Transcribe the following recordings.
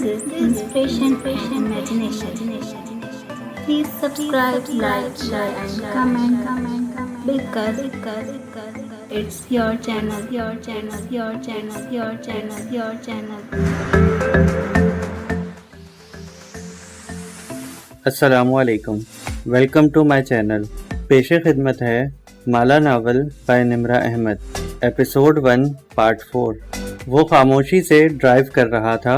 is inspiration and imagination. Please subscribe, like, share, and comment. Because it's your channel. अस्सलामुअलैकुम, welcome to my channel. पेशे खिदमत है Mala novel by Nimra Ahmed, episode 1 part 4। वो खामोशी से drive कर रहा था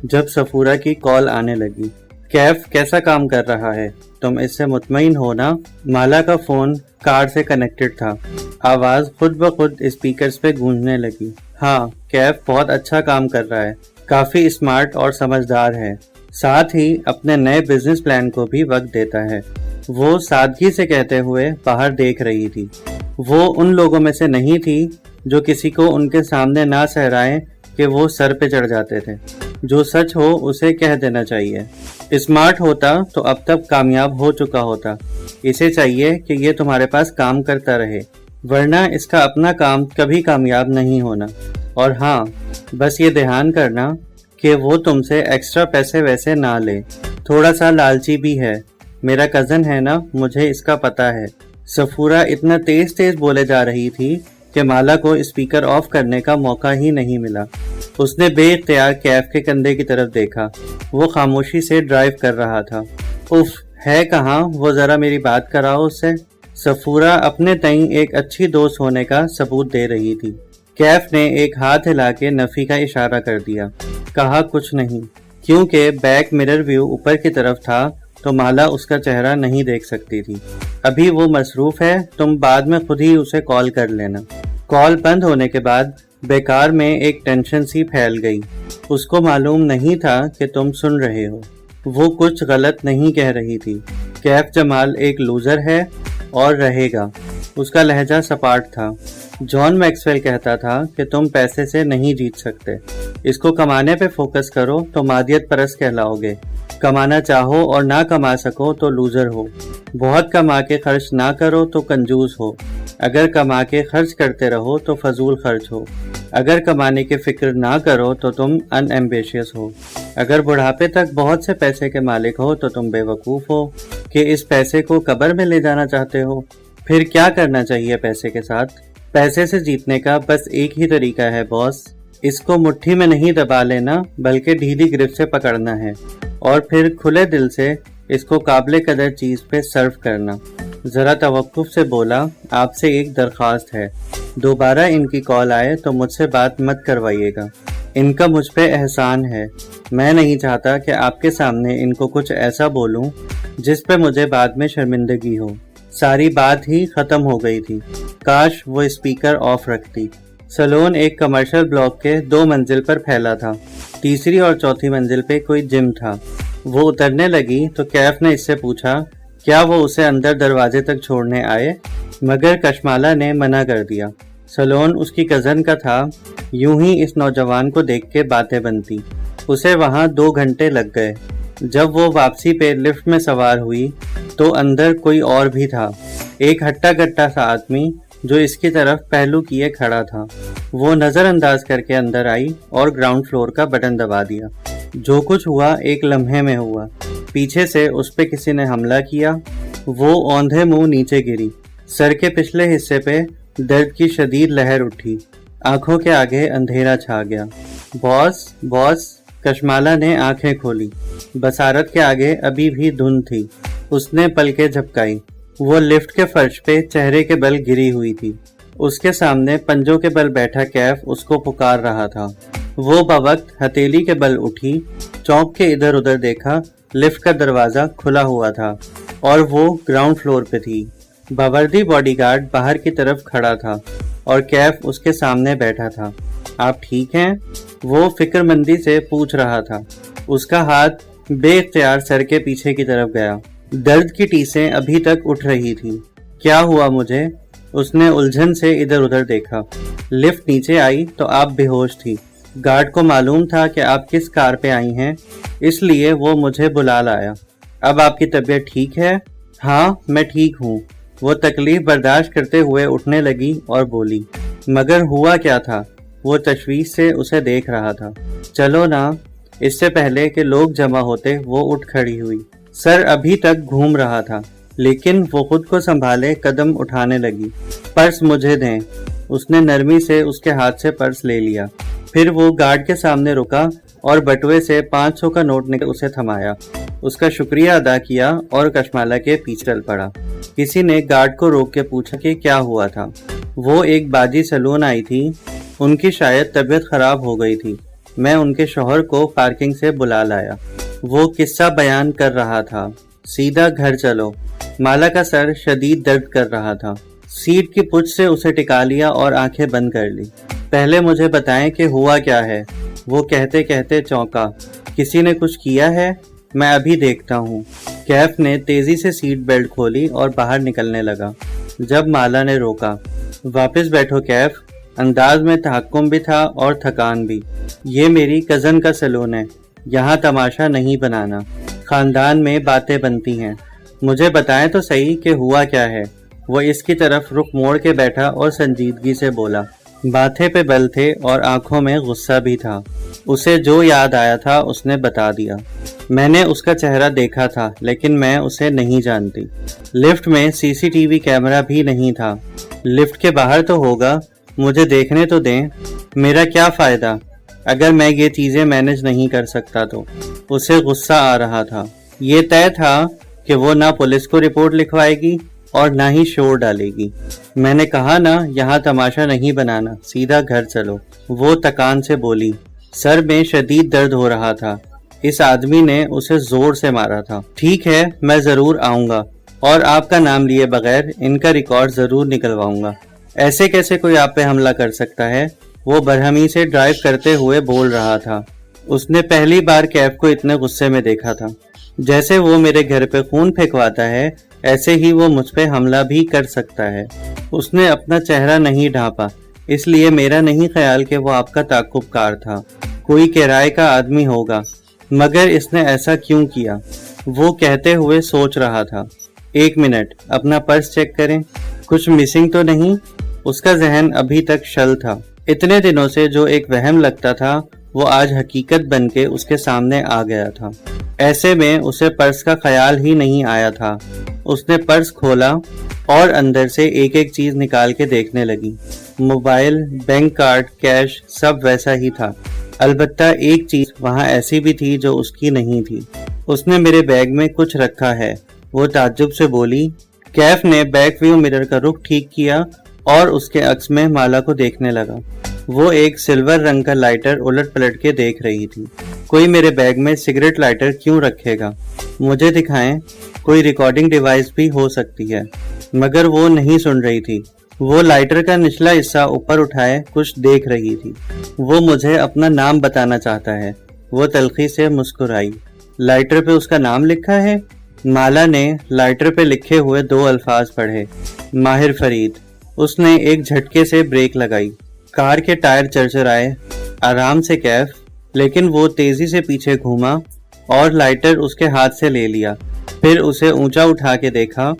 जब सफूरा की कॉल आने लगी। कैफ कैसा काम कर रहा है, तुम इससे मुतमईन हो ना? माला का फोन कार से कनेक्टेड था। आवाज खुद ब खुद स्पीकर्स पे गूंजने लगी। हाँ, कैफ बहुत अच्छा काम कर रहा है, काफी स्मार्ट और समझदार है, साथ ही अपने नए बिजनेस प्लान को भी वक्त देता है। वो सादगी से कहते हुए बाहर देख रही थी। वो उन लोगों में से नहीं थी जो किसी को उनके सामने ना सहराएं कि वो सर पे चढ़ जाते थे। जो सच हो उसे कह देना चाहिए। स्मार्ट होता तो अब तक कामयाब हो चुका होता। इसे चाहिए कि ये तुम्हारे पास काम करता रहे, वरना इसका अपना काम कभी कामयाब नहीं होना। और हाँ, बस ये ध्यान करना कि वो तुमसे एक्स्ट्रा पैसे वैसे ना ले। थोड़ा सा लालची भी है। मेरा कज़न है ना, मुझे इसका पता है। सफूरा इतना तेज बोले जा रही थी कि माला को स्पीकर ऑफ करने का मौका ही नहीं मिला। उसने बेइख्तियार कैफ के कंधे की तरफ देखा। वो खामोशी से ड्राइव कर रहा था। उफ, है कहाँ वो, जरा मेरी बात कराओ उससे। सफूरा अपने तई एक अच्छी दोस्त होने का सबूत दे रही थी। कैफ ने एक हाथ हिला के नफी का इशारा कर दिया। कहा कुछ नहीं। क्योंकि बैक मिरर व्यू ऊपर की तरफ था तो माला उसका चेहरा नहीं देख सकती थी। अभी वो मसरूफ है, तुम बाद में खुद ही उसे कॉल कर लेना। कॉल बंद होने के बाद बेकार में एक टेंशन सी फैल गई। उसको मालूम नहीं था कि तुम सुन रहे हो। वो कुछ गलत नहीं कह रही थी। कैफ जमाल एक लूजर है और रहेगा। उसका लहजा सपाट था। जॉन मैक्सवेल कहता था कि तुम पैसे से नहीं जीत सकते। इसको कमाने पे फोकस करो तो मादियत परस्त कहलाओगे। कमाना चाहो और ना कमा सको तो लूजर हो। बहुत कमा के खर्च ना करो तो कंजूस हो। अगर कमा के खर्च करते रहो तो फजूल खर्च हो। अगर कमाने की फिक्र ना करो तो तुम अनएम्बिशियस हो। अगर बुढ़ापे तक बहुत से पैसे के मालिक हो तो तुम बेवकूफ़ हो कि इस पैसे को कब्र में ले जाना चाहते हो। फिर क्या करना चाहिए पैसे के साथ? पैसे से जीतने का बस एक ही तरीका है बॉस। इसको मुट्ठी में नहीं दबा लेना, बल्कि ढीली गिरफ्त से पकड़ना है और फिर खुले दिल से इसको काबिल कदर चीज़ पे सर्व करना। ज़रा तवक्कुफ से बोला, आपसे एक दरख्वास्त है, दोबारा इनकी कॉल आए तो मुझसे बात मत करवाइएगा। इनका मुझ पे एहसान है। मैं नहीं चाहता कि आपके सामने इनको कुछ ऐसा बोलूं जिस पे मुझे बाद में शर्मिंदगी हो। सारी बात ही ख़त्म हो गई थी। काश वो स्पीकर ऑफ रखती। सैलून एक कमर्शियल ब्लॉक के 2 मंजिल पर फैला था। तीसरी और चौथी मंजिल पे कोई जिम था। वो उतरने लगी तो कैफ ने इससे पूछा क्या वो उसे अंदर दरवाजे तक छोड़ने आए, मगर कशमाला ने मना कर दिया। सैलून उसकी कज़न का था। यूं ही इस नौजवान को देख के बातें बनती। उसे वहाँ 2 घंटे लग गए। जब वो वापसी पे लिफ्ट में सवार हुई तो अंदर कोई और भी था, एक हट्टा कट्टा सा आदमी जो इसकी तरफ पहलू किए खड़ा था। वो नज़रअंदाज करके अंदर आई और ग्राउंड फ्लोर का बटन दबा दिया। जो कुछ हुआ एक लम्हे में हुआ। पीछे से उस पे किसी ने हमला किया। वो औंधे मुंह नीचे गिरी। सर के पिछले हिस्से पे दर्द की शदीद लहर उठी। आंखों के आगे अंधेरा छा गया। बॉस बॉस, कशमाला ने आंखें खोली। बसारत के आगे अभी भी धुंध थी। उसने पलकें झपकाई। वो लिफ्ट के फर्श पे चेहरे के बल गिरी हुई थी। उसके सामने पंजों के बल बैठा कैफ उसको पुकार रहा था। वो बवक्त हथेली के बल उठी, चौंक के इधर उधर देखा। लिफ्ट का दरवाज़ा खुला हुआ था और वो ग्राउंड फ्लोर पे थी। बावर्दी बॉडीगार्ड बाहर की तरफ खड़ा था और कैफ उसके सामने बैठा था। आप ठीक हैं? वो फिक्रमंदी से पूछ रहा था। उसका हाथ बेइख्तियार सर के पीछे की तरफ गया। दर्द की टीसें अभी तक उठ रही थी। क्या हुआ मुझे? उसने उलझन से इधर उधर देखा। लिफ्ट नीचे आई तो आप बेहोश थी। गार्ड को मालूम था कि आप किस कार पे आई हैं, इसलिए वो मुझे बुला लाया। अब आपकी तबीयत ठीक है? हाँ, मैं ठीक हूँ। वो तकलीफ बर्दाश्त करते हुए उठने लगी और बोली। मगर हुआ क्या था? वो तशवीश से उसे देख रहा था। चलो ना, اس سے پہلے کہ لوگ جمع ہوتے وہ اٹھ کھڑی ہوئی۔ سر ابھی تک گھوم رہا تھا لیکن وہ خود کو سنبھالے قدم اٹھانے لگی۔ پرس مجھے دیں۔ اس نے نرمی سے اس کے ہاتھ سے پرس لے لیا۔ پھر وہ گارڈ کے سامنے رکا اور بٹوے سے 500 کا نوٹ نکال اسے تھمایا۔ اس کا شکریہ ادا کیا اور کشمالہ کے پیچھے چل پڑا۔ کسی نے گارڈ کو روک کے پوچھا کہ کیا ہوا تھا۔ وہ ایک باجی سلون آئی تھی، ان کی شاید طبیعت خراب ہو گئی تھی۔ میں ان کے شوہر کو پارکنگ سے بلا لایا۔ وہ قصہ بیان کر رہا تھا۔ سیدھا گھر چلو۔ مالا کا سر شدید درد کر رہا تھا۔ سیٹ کی پچھ سے اسے ٹکا لیا اور آنکھیں بند کر لی۔ پہلے مجھے بتائیں کہ ہوا کیا ہے، وہ کہتے کہتے چونکا۔ کسی نے کچھ کیا ہے؟ میں ابھی دیکھتا ہوں۔ کیف نے تیزی سے سیٹ بیلٹ کھولی اور باہر نکلنے لگا جب مالا نے روکا۔ واپس بیٹھو کیف۔ انداز میں تحکم بھی تھا اور تھکان بھی۔ یہ میری کزن کا سلون ہے، یہاں تماشا نہیں بنانا، خاندان میں باتیں بنتی ہیں۔ مجھے بتائیں تو صحیح کہ ہوا کیا ہے۔ وہ اس کی طرف رخ موڑ کے بیٹھا اور سنجیدگی سے بولا۔ ماتھے پہ بل تھے اور آنکھوں میں غصہ بھی تھا۔ اسے جو یاد آیا تھا اس نے بتا دیا۔ میں نے اس کا چہرہ دیکھا تھا لیکن میں اسے نہیں جانتی۔ لفٹ میں سی سی ٹی وی کیمرہ بھی نہیں تھا۔ لفٹ کے باہر تو ہوگا، مجھے دیکھنے تو دیں۔ میرا کیا فائدہ اگر میں یہ چیزیں مینج نہیں کر سکتا تو؟ اسے غصہ آ رہا تھا۔ یہ طے تھا کہ وہ نہ پولیس کو رپورٹ لکھوائے گی اور نہ ہی شور ڈالے گی۔ میں نے کہا نا یہاں تماشا نہیں بنانا، سیدھا گھر چلو۔ وہ تکان سے بولی۔ سر میں شدید درد ہو رہا تھا۔ اس آدمی نے اسے زور سے مارا تھا۔ ٹھیک ہے، میں ضرور آؤں گا اور آپ کا نام لیے بغیر ان کا ریکارڈ ضرور نکلواؤں گا۔ ایسے کیسے کوئی آپ پہ حملہ کر سکتا ہے؟ وہ برہمی سے ڈرائیو کرتے ہوئے بول رہا تھا۔ اس نے پہلی بار کیف کو اتنے غصے میں دیکھا تھا۔ جیسے وہ میرے گھر پہ خون پھینکواتا ہے ایسے ہی وہ مجھ پہ حملہ بھی کر سکتا ہے۔ اس نے اپنا چہرہ نہیں ڈھانپا، اس لیے میرا نہیں خیال کہ وہ آپ کا تعاقب کار تھا۔ کوئی کرائے کا آدمی ہوگا، مگر اس نے ایسا کیوں کیا؟ وہ کہتے ہوئے سوچ رہا تھا۔ ایک منٹ، اپنا پرس چیک کریں، کچھ مسنگ تو نہیں؟ اس کا ذہن ابھی تک شل تھا۔ اتنے دنوں سے جو ایک وہم لگتا تھا وہ آج حقیقت بن کے اس کے سامنے آ گیا تھا۔ ایسے میں اسے پرس کا خیال ہی نہیں آیا تھا۔ اس نے پرس کھولا اور اندر سے ایک ایک چیز نکال کے دیکھنے لگی۔ موبائل، بینک کارڈ، کیش سب ویسا ہی تھا۔ البتہ ایک چیز وہاں ایسی بھی تھی جو اس کی نہیں تھی۔ اس نے میرے بیگ میں کچھ رکھا ہے، وہ تعجب سے بولی۔ کیف نے بیک ویو مرر کا رخ ٹھیک کیا اور اس کے عکس میں مالا کو دیکھنے لگا۔ وہ ایک سلور رنگ کا لائٹر الٹ پلٹ کے دیکھ رہی تھی۔ کوئی میرے بیگ میں سگریٹ لائٹر کیوں رکھے گا؟ مجھے دکھائیں، کوئی ریکارڈنگ ڈیوائس بھی ہو سکتی ہے۔ مگر وہ نہیں سن رہی تھی۔ وہ لائٹر کا نچلا حصہ اوپر اٹھائے کچھ دیکھ رہی تھی۔ وہ مجھے اپنا نام بتانا چاہتا ہے۔ وہ تلخی سے مسکرائی۔ لائٹر پہ اس کا نام لکھا ہے؟ مالا نے لائٹر پہ لکھے ہوئے 2 الفاظ پڑھے، ماہر فرید۔ اس نے ایک جھٹکے سے بریک لگائی۔ کار کے ٹائر چرچرائے۔ آرام سے کیف۔ لیکن وہ تیزی سے پیچھے گھوما اور لائٹر اس کے ہاتھ سے لے لیا۔ پھر اسے اونچا اٹھا کے دیکھا۔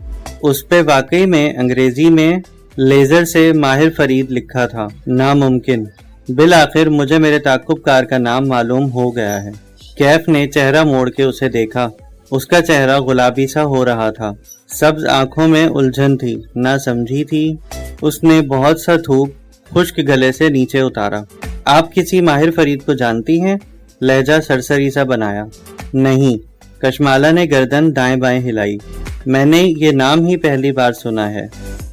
اس پہ واقعی میں انگریزی میں لیزر سے ماہر فرید لکھا تھا۔ ناممکن۔ بالآخر مجھے میرے تعاقب کار کا نام معلوم ہو گیا ہے۔ کیف نے چہرہ موڑ کے اسے دیکھا۔ اس کا چہرہ گلابی سا ہو رہا تھا۔ سبز آنکھوں میں الجھن تھی، نہ سمجھی تھی۔ اس نے بہت سا تھوک خشک گلے سے نیچے اتارا۔ آپ کسی ماہر فرید کو جانتی ہیں؟ لہجہ سرسری سا بنایا۔ نہیں۔ کشمالہ نے گردن دائیں بائیں ہلائی۔ میں نے یہ نام ہی پہلی بار سنا ہے۔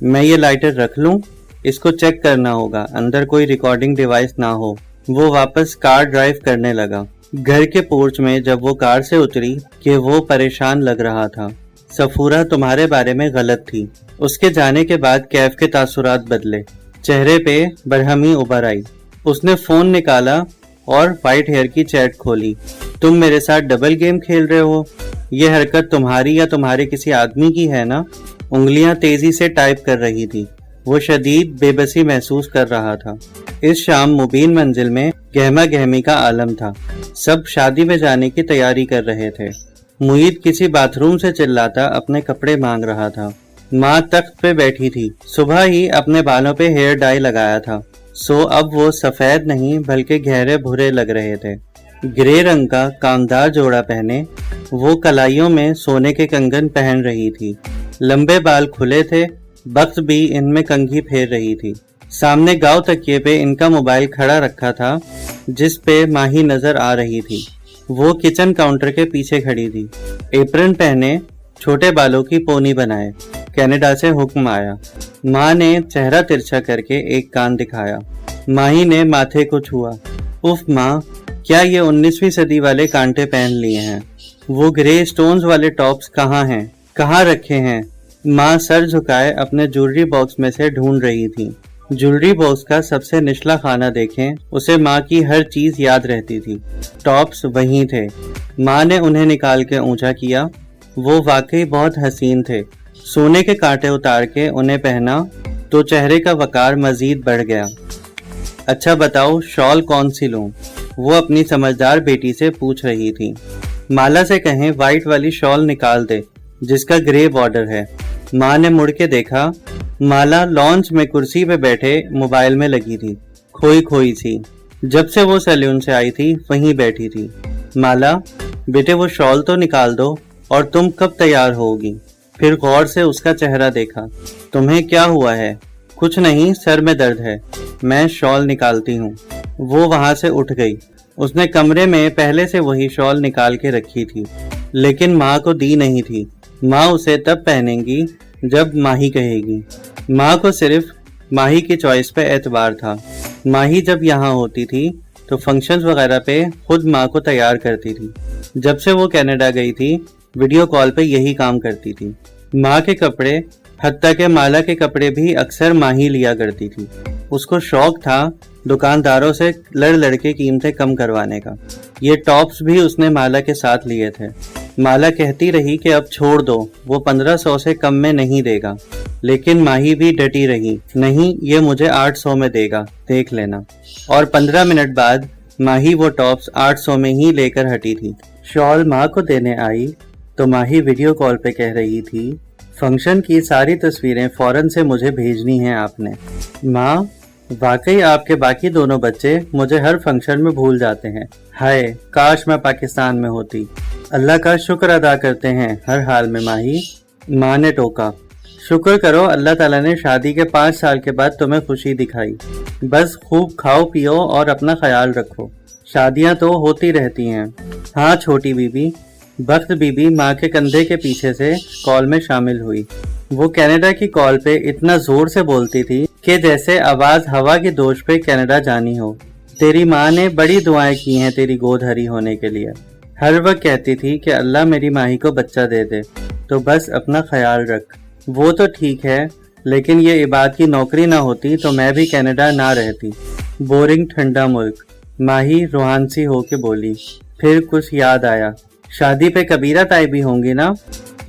میں یہ لائٹر رکھ لوں؟ اس کو چیک کرنا ہوگا، اندر کوئی ریکارڈنگ ڈیوائس نہ ہو۔ وہ واپس کار ڈرائیو کرنے لگا۔ گھر کے پورچ میں جب وہ کار سے اتری کہ وہ پریشان لگ رہا تھا۔ صفورہ تمہارے بارے میں غلط تھی۔ اس کے جانے کے بعد کیف کے تاثرات بدلے۔ چہرے پہ برہمی ابھر آئی۔ اس نے فون نکالا اور وائٹ ہیئر کی چیٹ کھولی۔ تم میرے ساتھ ڈبل گیم کھیل رہے ہو؟ یہ حرکت تمہاری یا تمہارے کسی آدمی کی ہے نا؟ انگلیاں تیزی سے ٹائپ کر رہی تھی۔ وہ شدید بے بسی محسوس کر رہا تھا۔ اس شام مبین منزل میں گہما گہمی کا عالم تھا۔ سب شادی میں جانے کی تیاری کر رہے تھے۔ معید کسی باتھ روم سے چلاتا اپنے کپڑے مانگ رہا تھا۔ ماں تخت پہ بیٹھی تھی۔ صبح ہی اپنے بالوں پہ ہیئر ڈائی لگایا تھا، سو اب وہ سفید نہیں بلکہ گہرے بھورے لگ رہے تھے۔ ग्रे रंग का कामदार जोड़ा पहने वो कलाइयों में सोने के कंगन पहन रही थी। लंबे बाल खुले थे, बख्त भी इनमें कंघी फेर रही थी। सामने गांव तकिए पे इनका मोबाइल खड़ा रखा था, जिस पे माही नजर आ रही थी। वो किचन काउंटर के पीछे खड़ी थी, एप्रन पहने, छोटे बालों की पोनी बनाए। कनाडा से हुक्म आया। माँ ने चेहरा तिरछा करके एक कान दिखाया। माही ने माथे को छुआ। उफ माँ, क्या ये 19वीं सदी वाले कांटे पहन लिए हैं? वो ग्रे स्टोन्स वाले टॉप्स कहाँ हैं? कहाँ रखे हैं? माँ सर झुकाए अपने ज्वेलरी बॉक्स में से ढूंढ रही थी। ज्वेलरी बॉक्स का सबसे निचला खाना देखें, उसे माँ की हर चीज याद रहती थी। टॉप्स वहीं थे। माँ ने उन्हें निकाल के ऊंचा किया। वो वाकई बहुत हसीन थे। सोने के कांटे उतार के उन्हें पहना तो चेहरे का वकार मजीद बढ़ गया। अच्छा बताओ, शॉल कौन सी लूं? वो अपनी समझदार बेटी से पूछ रही थी। माला से कहें वाइट वाली शॉल निकाल दे, जिसका ग्रे बॉर्डर है। माँ ने मुड़ के देखा। माला लॉन्च में कुर्सी पे बैठे मोबाइल में लगी थी, खोई खोई सी। जब से वो सैलून से आई थी वहीं बैठी थी। माला बेटे, वो शॉल तो निकाल दो, और तुम कब तैयार होगी? फिर गौर से उसका चेहरा देखा। तुम्हें क्या हुआ है? कुछ नहीं, सर में दर्द है। मैं शॉल निकालती हूँ। वो वहां से उठ गई। उसने कमरे में पहले से वही शॉल निकाल के रखी थी, लेकिन माँ को दी नहीं थी। माँ उसे तब पहनेंगी जब माही कहेगी। माँ को सिर्फ माही की चॉइस पे एतबार था। माही जब यहाँ होती थी तो फंक्शंस वगैरह पे खुद माँ को तैयार करती थी। जब से वो कनाडा गई थी, वीडियो कॉल पे यही काम करती थी। माँ के कपड़े, हत्ता के माला के कपड़े भी अक्सर माँ ही लिया करती थी। उसको शौक था दुकानदारों से लड़ लड़ के कीमतें कम करवाने का। ये टॉप्स भी उसने माला के साथ लिए थे। माला कहती रही कि अब छोड़ दो, वो 1500 से कम में नहीं देगा, लेकिन माही भी डटी रही, नहीं ये मुझे 800 में देगा, देख लेना। और 15 मिनट बाद माही वो टॉप्स 800 में ही लेकर हटी थी। शॉल माँ को देने आई तो माही वीडियो कॉल पे कह रही थी, फंक्शन की सारी तस्वीरें फौरन से मुझे भेजनी हैं आपने। माँ, वाकई आपके बाकी दोनों बच्चे मुझे हर फंक्शन में भूल जाते हैं। हाय, काश मैं पाकिस्तान में होती। अल्लाह का शुक्र अदा करते हैं हर हाल में माही। माँ ने टोका। शुक्र करो अल्लाह ताला ने शादी के 5 साल के बाद तुम्हें खुशी दिखाई। बस खूब खाओ पियो और अपना ख्याल रखो। शादियां तो होती रहती हैं। हाँ छोटी बीबी। बख्त बीबी माँ के कंधे के पीछे से कॉल में शामिल हुई। वो कनाडा की कॉल पे इतना जोर से बोलती थी कि जैसे आवाज हवा की दोष पे कनाडा जानी हो। तेरी माँ ने बड़ी दुआएं की हैं तेरी गोद हरी होने के लिए। हर वक्त कहती थी कि अल्लाह मेरी माही को बच्चा दे दे, तो बस अपना ख्याल रख। वो तो ठीक है, लेकिन ये इबाद की नौकरी ना होती तो मैं भी कनाडा ना रहती। बोरिंग ठंडा मुल्क। माही रूहानसी होके बोली। फिर कुछ याद आया। शादी पे कबीरा ताई भी होंगी ना?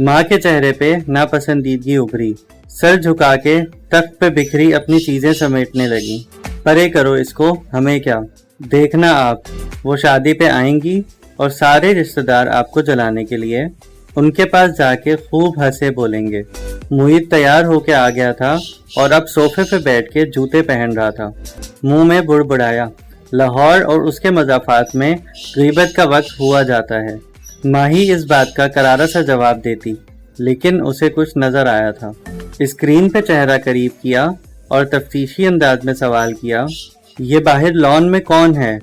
माँ के चेहरे पे नापसंदीदगी उभरी। सर झुका के तख्त पे बिखरी अपनी चीजें समेटने लगी। परे करो इसको, हमें क्या। देखना आप, वो शादी पे आएंगी और सारे रिश्तेदार आपको जलाने के लिए उनके पास जाके खूब हंसे बोलेंगे। मुईद तैयार होके आ गया था और अब सोफे पे बैठ के जूते पहन रहा था। मुंह में बुड़बुड़ाया। लाहौर और उसके मज़ाफात में गीबत का वक्त हुआ जाता है। माही इस बात का करारा सा जवाब देती, लेकिन उसे कुछ नजर आया था। स्क्रीन पे चेहरा करीब किया और तफ्तीशी अंदाज में सवाल किया, ये बाहर लॉन में कौन है?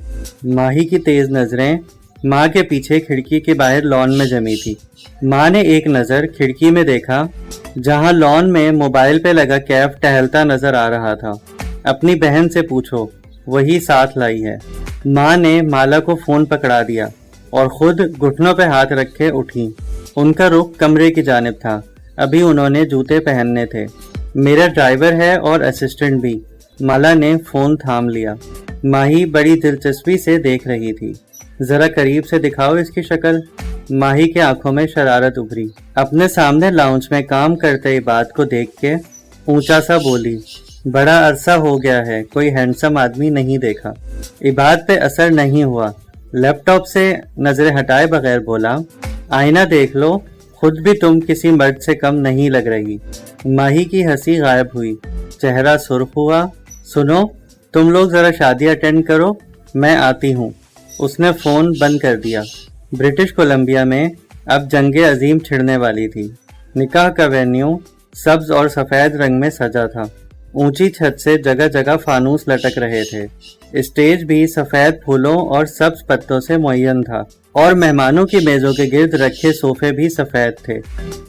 माही की तेज नजरें माँ के पीछे खिड़की के बाहर लॉन में जमी थी। माँ ने एक नजर खिड़की में देखा, जहाँ लॉन में मोबाइल पे लगा कैफ टहलता नजर आ रहा था। अपनी बहन से पूछो, वही साथ लाई है। माँ ने माला को फोन पकड़ा दिया और खुद घुटनों पे हाथ रखे उठी। उनका रुख कमरे की जानिब था। अभी उन्होंने जूते पहनने थे। मेरा ड्राइवर है और असिस्टेंट भी। माला ने फोन थाम लिया। माही बड़ी दिलचस्पी से देख रही थी। जरा करीब से दिखाओ इसकी शक्ल। माही के आंखों में शरारत उभरी। अपने सामने लाउंज में काम करते इबाद को देख के ऊंचा सा बोली, बड़ा अरसा हो गया है कोई हैंडसम आदमी नहीं देखा। इबाद पे असर नहीं हुआ। लैपटॉप से नजरें हटाए बगैर बोला, आईना देख लो, खुद भी तुम किसी मर्द से कम नहीं लग रही। माही की हंसी गायब हुई। चेहरा सुर्ख हुआ। सुनो, तुम लोग जरा शादी अटेंड करो, मैं आती हूँ। اس نے فون بند کر دیا۔ برٹش کولمبیا میں اب جنگ عظیم چھڑنے والی تھی۔ نکاح کا وینیو سبز اور سفید رنگ میں سجا تھا۔ اونچی چھت سے جگہ جگہ فانوس لٹک رہے تھے۔ اسٹیج بھی سفید پھولوں اور سبز پتوں سے معین تھا، اور مہمانوں کی میزوں کے گرد رکھے صوفے بھی سفید تھے۔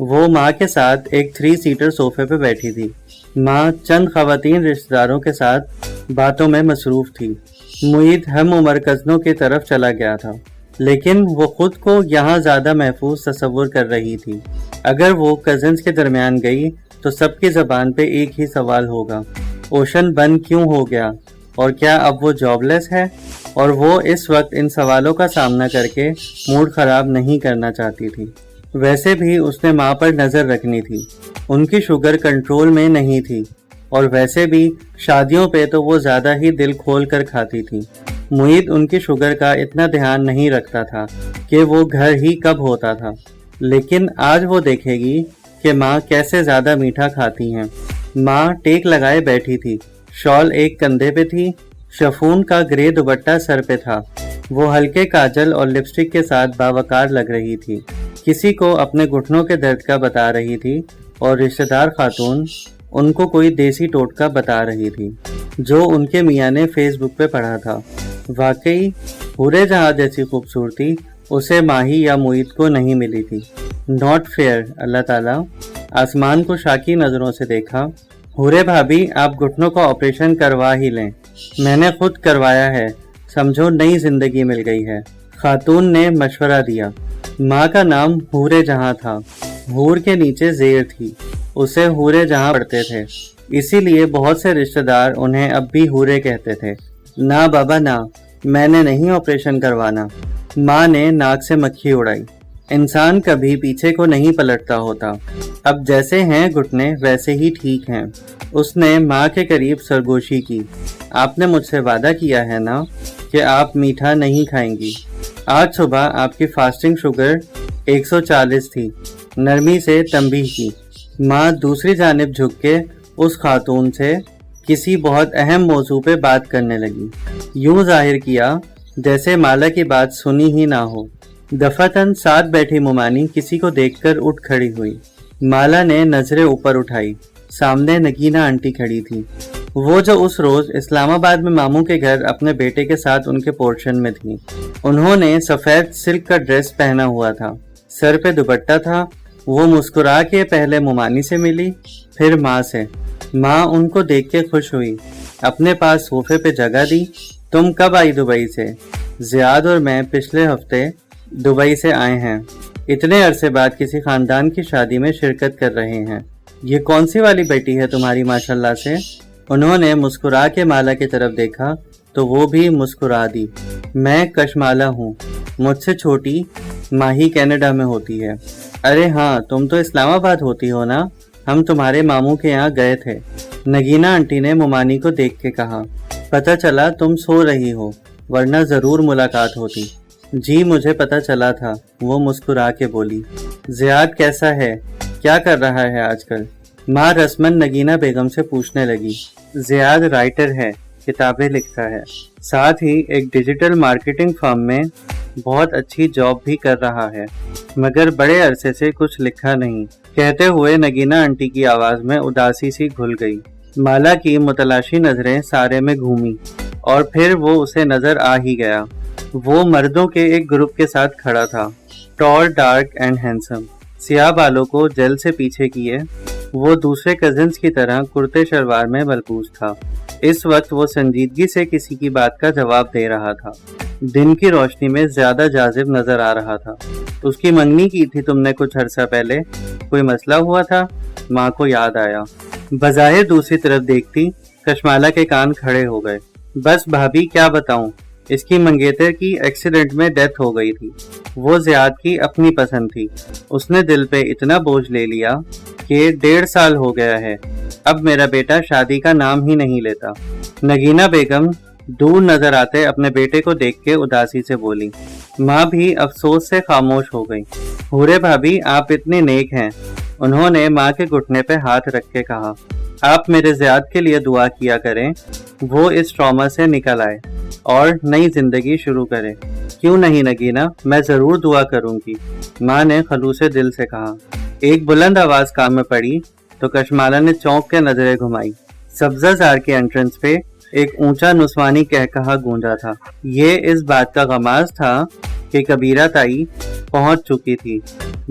وہ ماں کے ساتھ ایک 3 سیٹر صوفے پہ بیٹھی تھی۔ ماں چند خواتین رشتہ داروں کے ساتھ باتوں میں مصروف تھی۔ معید ہم عمر کزنوں کی طرف چلا گیا تھا، لیکن وہ خود کو یہاں زیادہ محفوظ تصور کر رہی تھی۔ اگر وہ کزنز کے درمیان گئی تو سب کی زبان پہ ایک ہی سوال ہوگا، اوشن بند کیوں ہو گیا، اور کیا اب وہ جاب لیس ہے؟ اور وہ اس وقت ان سوالوں کا سامنا کر کے موڈ خراب نہیں کرنا چاہتی تھی۔ ویسے بھی اس نے ماں پر نظر رکھنی تھی، ان کی شوگر کنٹرول میں نہیں تھی، اور ویسے بھی شادیوں پہ تو وہ زیادہ ہی دل کھول کر کھاتی تھی۔ معید ان کی شوگر کا اتنا دھیان نہیں رکھتا تھا کہ وہ گھر ہی کب ہوتا تھا، لیکن آج وہ دیکھے گی کہ ماں کیسے زیادہ میٹھا کھاتی ہیں۔ ماں ٹیک لگائے بیٹھی تھی، شال ایک کندھے پہ تھی، شفون کا گرے دوپٹہ سر پہ تھا۔ وہ ہلکے کاجل اور لپسٹک کے ساتھ باوقار لگ رہی تھی، کسی کو اپنے گھٹنوں کے درد کا بتا رہی تھی، اور رشتہ دار خاتون ان کو کوئی دیسی ٹوٹکا بتا رہی تھی جو ان کے میاں نے فیس بک پہ پڑھا تھا۔ واقعی پورے جہاں جیسی خوبصورتی اسے ماہی یا معید کو نہیں ملی تھی۔ Not fair. اللہ تعالیٰ آسمان کو شاکی نظروں سے دیکھا۔ حورے بھابھی، آپ گھٹنوں کا آپریشن کروا ہی لیں، میں نے خود کروایا ہے، سمجھو نئی زندگی مل گئی ہے۔ خاتون نے مشورہ دیا۔ ماں کا نام حورے جہاں تھا، حور کے نیچے زیر تھی، اسے حورے جہاں پڑھتے تھے، اسی لیے بہت سے رشتہ دار انہیں اب بھی حورے کہتے تھے۔ نہ بابا نہ، میں نے نہیں آپریشن کروانا۔ ماں نے ناک سے مکھی اڑائی۔ انسان کبھی پیچھے کو نہیں پلٹتا ہوتا، اب جیسے ہیں گھٹنے ویسے ہی ٹھیک ہیں۔ اس نے ماں کے قریب سرگوشی کی۔ آپ نے مجھ سے وعدہ کیا ہے نا کہ آپ میٹھا نہیں کھائیں گی۔ آج صبح آپ کی فاسٹنگ شوگر 140 تھی، نرمی سے تنبیہ کی۔ ماں دوسری جانب جھک کے اس خاتون سے کسی بہت اہم موضوع پہ بات کرنے لگی، یوں ظاہر کیا جیسے مالا کی بات سنی ہی نہ ہو۔ دفعتاً ساتھ بیٹھی ممانی کسی کو دیکھ کر اٹھ کھڑی ہوئی۔ مالا نے نظریں اوپر اٹھائی، سامنے نگینا آنٹی کھڑی تھی، وہ جو اس روز اسلام آباد میں ماموں کے گھر اپنے بیٹے کے ساتھ ان کے پورشن میں تھی۔ انہوں نے سفید سلک کا ڈریس پہنا ہوا تھا، سر پہ دوپٹہ تھا۔ وہ مسکرا کے پہلے ممانی سے ملی، پھر ماں سے۔ ماں ان کو دیکھ کے خوش ہوئی، اپنے پاس صوفے پہ جگہ دی۔ تم کب آئی دبئی سے؟ زیاد اور میں پچھلے ہفتے دبئی سے آئے ہیں، اتنے عرصے بعد کسی خاندان کی شادی میں شرکت کر رہے ہیں۔ یہ کون سی والی بیٹی ہے تمہاری ماشاءاللہ سے؟ انہوں نے مسکرا کے مالا کی طرف دیکھا تو وہ بھی مسکرا دی۔ میں کشمالا ہوں، مجھ سے چھوٹی ماہی کینیڈا میں ہوتی ہے۔ ارے ہاں، تم تو اسلام آباد ہوتی ہو نا، ہم تمہارے ماموں کے یہاں گئے تھے۔ نگینا آنٹی نے ممانی کو دیکھ کے کہا، پتہ چلا تم سو رہی ہو، ورنہ ضرور ملاقات ہوتی۔ جی مجھے پتہ چلا تھا، وہ مسکرا کے بولی۔ زیاد کیسا ہے، کیا کر رہا ہے آج کل؟ ماں رسمن نگینا بیگم سے پوچھنے لگی۔ زیاد رائٹر ہے، کتابیں لکھتا ہے، ساتھ ہی ایک ڈیجیٹل مارکیٹنگ فرم میں بہت اچھی جاب بھی کر رہا ہے، مگر بڑے عرصے سے کچھ لکھا نہیں، کہتے ہوئے نگینا آنٹی کی آواز میں اداسی سی گھل گئی۔ مالا کی متلاشی نظریں سارے میں گھومی، اور پھر وہ اسے نظر آ ہی گیا۔ وہ مردوں کے ایک گروپ کے ساتھ کھڑا تھا، ٹال، ڈارک اینڈ ہینسم، سیاہ بالوں کو جیل سے پیچھے کیے۔ وہ دوسرے کزنز کی طرح کرتے شلوار میں ملبوس تھا۔ اس وقت وہ سنجیدگی سے کسی کی بات کا جواب دے رہا تھا، دن کی روشنی میں زیادہ جاذب نظر آ رہا تھا۔ اس کی منگنی کی تھی تم نے کچھ عرصہ پہلے، کوئی مسئلہ ہوا تھا؟ ماں کو یاد آیا۔ بظاہر دوسری طرف دیکھتی کشمالا کے کان کھڑے ہو گئے۔ بس بھابھی کیا بتاؤں، اس کی منگیتر کی ایکسیڈنٹ میں ڈیتھ ہو گئی تھی۔ وہ زیاد کی اپنی پسند تھی، اس نے دل پہ اتنا بوجھ لے لیا کہ 1.5 سال ہو گیا ہے، اب میرا بیٹا شادی کا نام ہی نہیں لیتا۔ نگینا بیگم دور نظر آتے اپنے بیٹے کو دیکھ کے اداسی سے بولی۔ ماں بھی افسوس سے خاموش ہو گئی۔ حورے بھابھی آپ اتنے نیک ہیں، انہوں نے ماں کے گھٹنے پہ ہاتھ رکھ کے کہا۔ आप मेरे ज़ियाद के लिए दुआ किया करें, वो इस ट्रॉमा से निकल आए और नई जिंदगी शुरू करे। क्यों नहीं नगीना, मैं ज़रूर दुआ करूंगी, माँ ने खलूसे दिल से कहा। एक बुलंद आवाज़ कान में पड़ी तो कशमाला ने चौंक के नजरें घुमाई। सब्ज़ाज़ार के एंट्रेंस पे एक ऊंचा नुस्वानी कहकहा गूंजा था। ये इस बात का गमाज था कि कबीरा ताई पहुंच चुकी थी।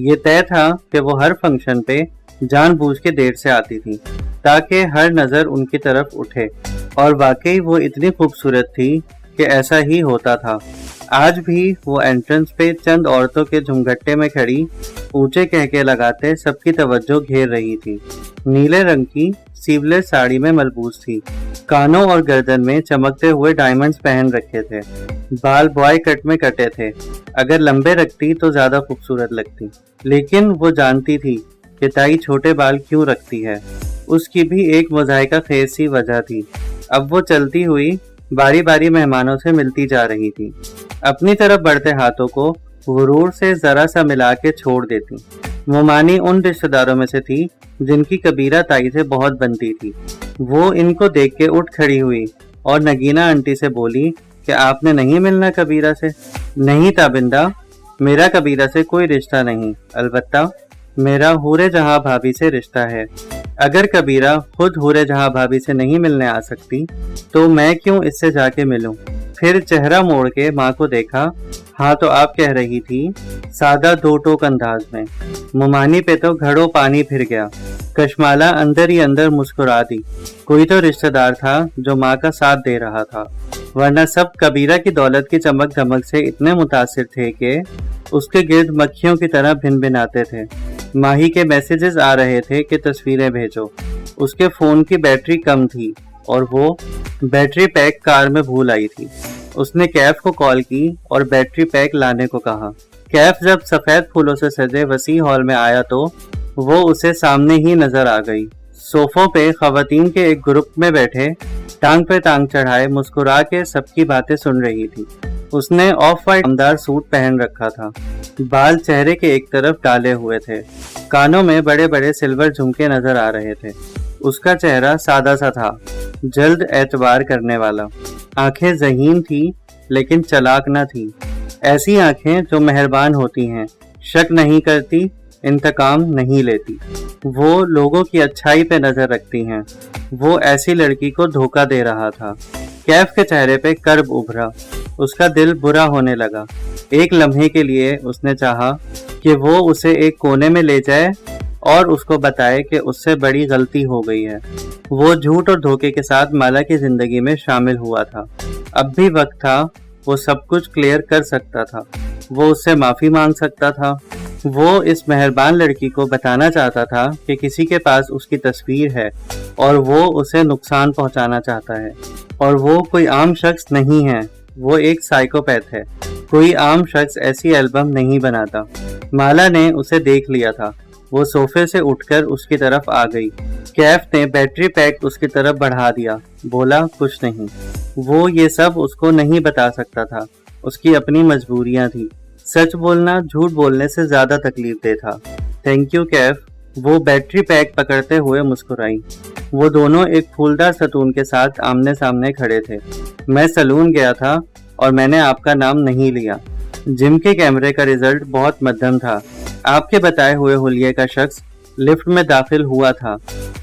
ये तय था कि वो हर फंक्शन पे जानबूझ के देर से आती थी ताकि हर नज़र उनकी तरफ उठे, और वाकई वो इतनी खूबसूरत थी कि ऐसा ही होता था। आज भी वो एंट्रेंस पे चंद औरतों के झुमघट्टे में खड़ी ऊंचे कहके लगाते सबकी तवज्जो घेर रही थी। नीले रंग की सीवलेस साड़ी में मलबूस थी, कानों और गर्दन में चमकते हुए डायमंड्स पहन रखे थे, बाल बॉय कट में कटे थे। अगर लंबे रखती तो ज्यादा खूबसूरत लगती, लेकिन वो जानती थी कि ताई छोटे बाल क्यों रखती है। उसकी भी एक मोज़ाइका खेज सी वजह थी। अब वो चलती हुई बारी बारी मेहमानों से मिलती जा रही थी, अपनी तरफ बढ़ते हाथों को गुरूर से जरा सा मिला के छोड़ देती। मोमानी उन रिश्तेदारों में से थी जिनकी कबीरा ताई से बहुत बनती थी। वो इनको देख के उठ खड़ी हुई और नगीना आंटी से बोली कि आपने नहीं मिलना कबीरा से? नहीं ताबिंदा, मेरा कबीरा से कोई रिश्ता नहीं, अलबत्ता मेरा हूरे जहां भाभी से रिश्ता है। अगर कबीरा खुद हूरे जहां भाभी से नहीं मिलने आ सकती तो मैं क्यों इससे जाके मिलूं? फिर चेहरा मोड़ के माँ को देखा। हाँ तो आप कह रही थी, सादा दो टोक अंदाज में। मोमानी पे तो घड़ों पानी फिर गया। कशमाला अंदर ही अंदर मुस्कुरा दी। कोई तो रिश्तेदार था जो माँ का साथ दे रहा था, वरना सब कबीरा की दौलत की चमक धमक से इतने मुतासिर थे कि उसके गिर्द मक्खियों की तरह भिन भिन आते थे। माही के मैसेजेस आ रहे थे कि तस्वीरें भेजो। उसके फोन की बैटरी कम थी और वो बैटरी पैक कार में भूल आई थी। उसने कैफ को कॉल की और बैटरी पैक लाने को कहा। कैफ जब सफेद फूलों से सजे वसी हॉल में आया तो वो उसे सामने ही नजर आ गई। सोफों पे खवातीन के एक ग्रुप में बैठे टांग पे टांग चढ़ाए मुस्कुरा के सबकी बातें सुन रही थी। उसने ऑफ वाइट दमदार सूट पहन रखा था, बाल चेहरे के एक तरफ डाले हुए थे, कानों में बड़े बड़े सिल्वर झुमके नजर आ रहे थे। उसका चेहरा सादा सा था, जल्द एतबार करने वाला। आंखें ज़हीन थी लेकिन चालाक न थी। ऐसी आंखें जो मेहरबान होती हैं, शक नहीं करती, इंतकाम नहीं लेती। वो लोगों की अच्छाई पे नजर रखती हैं। वो ऐसी लड़की को धोखा दे रहा था। कैफ के चेहरे पे कर्ब उभरा। उसका दिल बुरा होने लगा। एक लम्हे के लिए उसने चाहा कि वो उसे एक कोने में ले जाए और उसको बताए कि उससे बड़ी गलती हो गई है। वो झूठ और धोखे के साथ माला की जिंदगी में शामिल हुआ था। अब भी वक्त था, वो सब कुछ क्लियर कर सकता था। वो उससे माफी मांग सकता था। वो इस मेहरबान लड़की को बताना चाहता था कि किसी के पास उसकी तस्वीर है और वो उसे नुकसान पहुंचाना चाहता है। और वो कोई आम शख्स नहीं है, वो एक साइकोपैथ है। कोई आम शख्स ऐसी एल्बम नहीं बनाता। माला ने उसे देख लिया था। वो सोफे से उठकर उसकी तरफ आ गई। कैफ ने बैटरी पैक उसकी तरफ बढ़ा दिया। बोला, कुछ नहीं। वो ये सब उसको नहीं बता सकता था। उसकी अपनी मजबूरियां थी। सच बोलना झूठ बोलने से ज्यादा तकलीफ दे था। Thank you Kaif. वो बैटरी पैक पकड़ते हुए मुस्कुराई। वो दोनों एक फूलदार सतून के साथ आमने सामने खड़े थे। मैं सलून गया था और मैंने आपका नाम नहीं लिया। जिम के कैमरे का रिजल्ट बहुत मध्यम था। आपके बताए हुए हुलिये का शख्स लिफ्ट में दाखिल हुआ था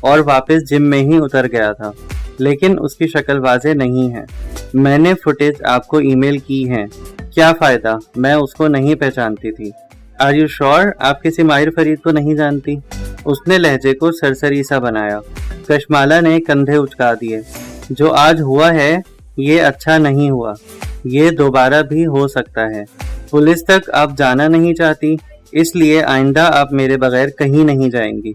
और वापस जिम में ही उतर गया था, लेकिन उसकी शक्ल वाज़ेह नहीं है। मैंने फुटेज आपको ईमेल की है। क्या फ़ायदा, मैं उसको नहीं पहचानती थी। आर यू श्योर आप किसी माहिर फरीद को नहीं जानती? उसने लहजे को सरसरी सा बनाया। कशमाला ने कंधे उचका दिए। जो आज हुआ है ये अच्छा नहीं हुआ। ये दोबारा भी हो सकता है। पुलिस तक आप जाना नहीं चाहती, इसलिए आइंदा आप मेरे बगैर कहीं नहीं जाएंगी।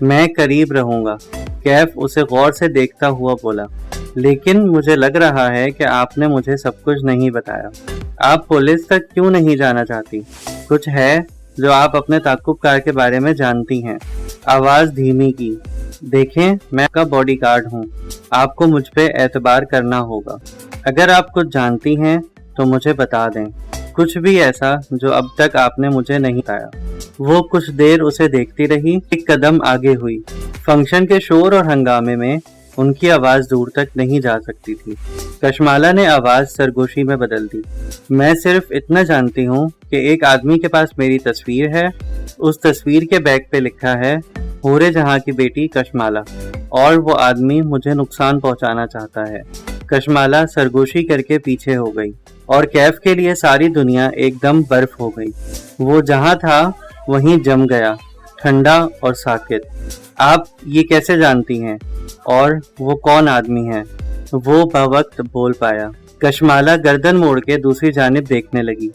मैं करीब रहूंगा। कैफ उसे गौर से देखता हुआ बोला, लेकिन मुझे लग रहा है कि आपने मुझे सब कुछ नहीं बताया। आप पुलिस तक क्यों नहीं जाना चाहती? कुछ है जो आप अपने ताक़ुबकार के बारे में जानती हैं। आवाज़ धीमी की। देखें, मैं आपका बॉडीगार्ड हूँ। आपको मुझ पे एतबार करना होगा। अगर आप कुछ जानती हैं तो मुझे बता दें, कुछ भी ऐसा जो अब तक आपने मुझे नहीं बताया। وہ کچھ دیر اسے دیکھتی رہی، ایک قدم آگے ہوئی۔ فنکشن کے شور اور ہنگامے میں ان کی آواز دور تک نہیں جا سکتی تھی۔ کشمالہ نے آواز سرگوشی میں بدل دی۔ میں صرف اتنا جانتی ہوں کہ ایک آدمی کے پاس میری تصویر ہے، اس تصویر کے بیک پہ لکھا ہے حور جہاں کی بیٹی کشمالہ، اور وہ آدمی مجھے نقصان پہنچانا چاہتا ہے۔ کشمالہ سرگوشی کر کے پیچھے ہو گئی اور کیف کے لیے ساری دنیا ایک دم برف ہو گئی۔ وہ جہاں تھا وہیں جم گیا، ٹھنڈا اور ساکت۔ آپ یہ کیسے جانتی ہیں؟ اور وہ کون آدمی ہے؟ وہ بوقت بول پایا۔ کشمالہ گردن موڑ کے دوسری جانب دیکھنے لگی۔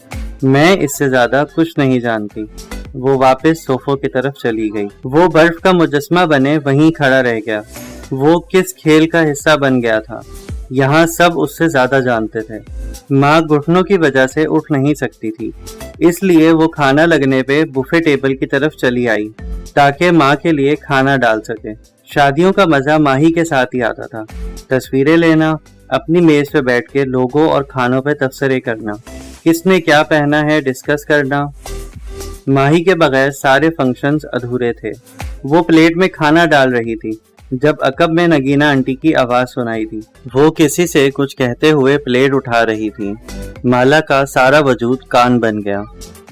میں اس سے زیادہ کچھ نہیں جانتی۔ وہ واپس صوفوں کی طرف چلی گئی۔ وہ برف کا مجسمہ بنے وہیں کھڑا رہ گیا۔ وہ کس کھیل کا حصہ بن گیا تھا؟ یہاں سب اس سے زیادہ جانتے تھے۔ ماں گھٹنوں کی وجہ سے اٹھ نہیں سکتی تھی، اس لیے وہ کھانا لگنے پہ بوفے ٹیبل کی طرف چلی آئی تاکہ ماں کے لیے کھانا ڈال سکے۔ شادیوں کا مزہ ماہی کے ساتھ ہی آتا تھا۔ تصویریں لینا، اپنی میز پہ بیٹھ کے لوگوں اور کھانوں پہ تبصرے کرنا، کس نے کیا پہنا ہے ڈسکس کرنا۔ ماہی کے بغیر سارے فنکشنز ادھورے تھے۔ وہ پلیٹ میں کھانا ڈال رہی تھی جب عقب میں نگینہ آنٹی کی آواز سنائی دی۔ وہ کسی سے کچھ کہتے ہوئے پلیٹ اٹھا رہی تھی۔ مالا کا سارا وجود کان بن گیا۔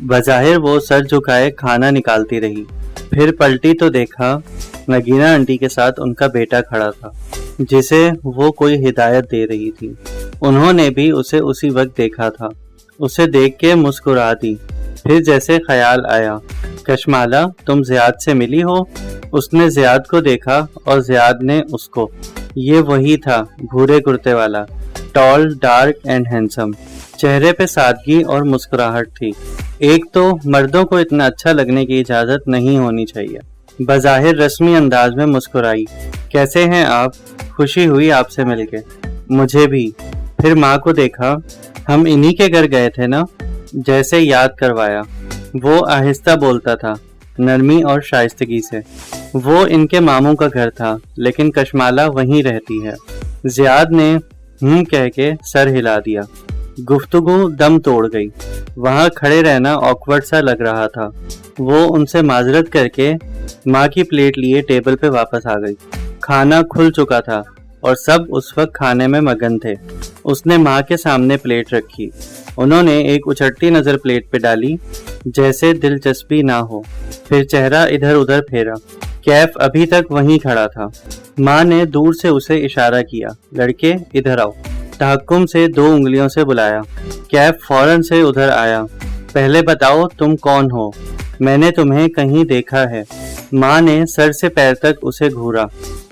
بظاہر وہ سر جھکائے کھانا نکالتی رہی، پھر پلٹی تو دیکھا نگینہ آنٹی کے ساتھ ان کا بیٹا کھڑا تھا جسے وہ کوئی ہدایت دے رہی تھی۔ انہوں نے بھی اسے اسی وقت دیکھا تھا۔ اسے دیکھ کے مسکرا دی، پھر جیسے خیال آیا، کشمالہ تم زیاد سے ملی ہو؟ اس نے زیاد کو دیکھا اور زیاد نے اس کو۔ یہ وہی تھا، بھورے کرتے والا، ٹال، ڈارک اینڈ ہینسم۔ چہرے پہ سادگی اور مسکراہٹ تھی۔ ایک تو مردوں کو اتنا اچھا لگنے کی اجازت نہیں ہونی چاہیے۔ بظاہر رسمی انداز میں مسکرائی، کیسے ہیں آپ؟ خوشی ہوئی آپ سے مل کے۔ مجھے بھی۔ پھر ماں کو دیکھا، ہم انہی کے گھر گئے تھے نا؟ جیسے یاد کروایا۔ وہ آہستہ بولتا تھا، نرمی اور شائستگی سے۔ وہ ان کے ماموں کا گھر تھا، لیکن کشمالہ وہیں رہتی ہے۔ زیاد نے کہہ کے سر ہلا دیا۔ گفتگو دم توڑ گئی۔ وہاں کھڑے رہنا آکورڈ سا لگ رہا تھا۔ وہ ان سے معذرت کر کے ماں کی پلیٹ لیے ٹیبل پہ واپس آ گئی۔ کھانا کھل چکا تھا اور سب اس وقت کھانے میں مگن تھے۔ اس نے ماں کے سامنے پلیٹ رکھی۔ انہوں نے ایک اچھٹتی نظر پلیٹ پہ ڈالی، جیسے دلچسپی نہ ہو، پھر چہرہ ادھر ادھر پھیرا۔ کیف ابھی تک وہیں کھڑا تھا۔ ماں نے دور سے اسے اشارہ کیا، لڑکے ادھر آؤ۔ تحکم سے 2 انگلیوں سے بلایا۔ کیف فوراً سے ادھر آیا۔ پہلے بتاؤ تم کون ہو؟ میں نے تمہیں کہیں دیکھا ہے۔ ماں نے سر سے پیر تک اسے گھورا۔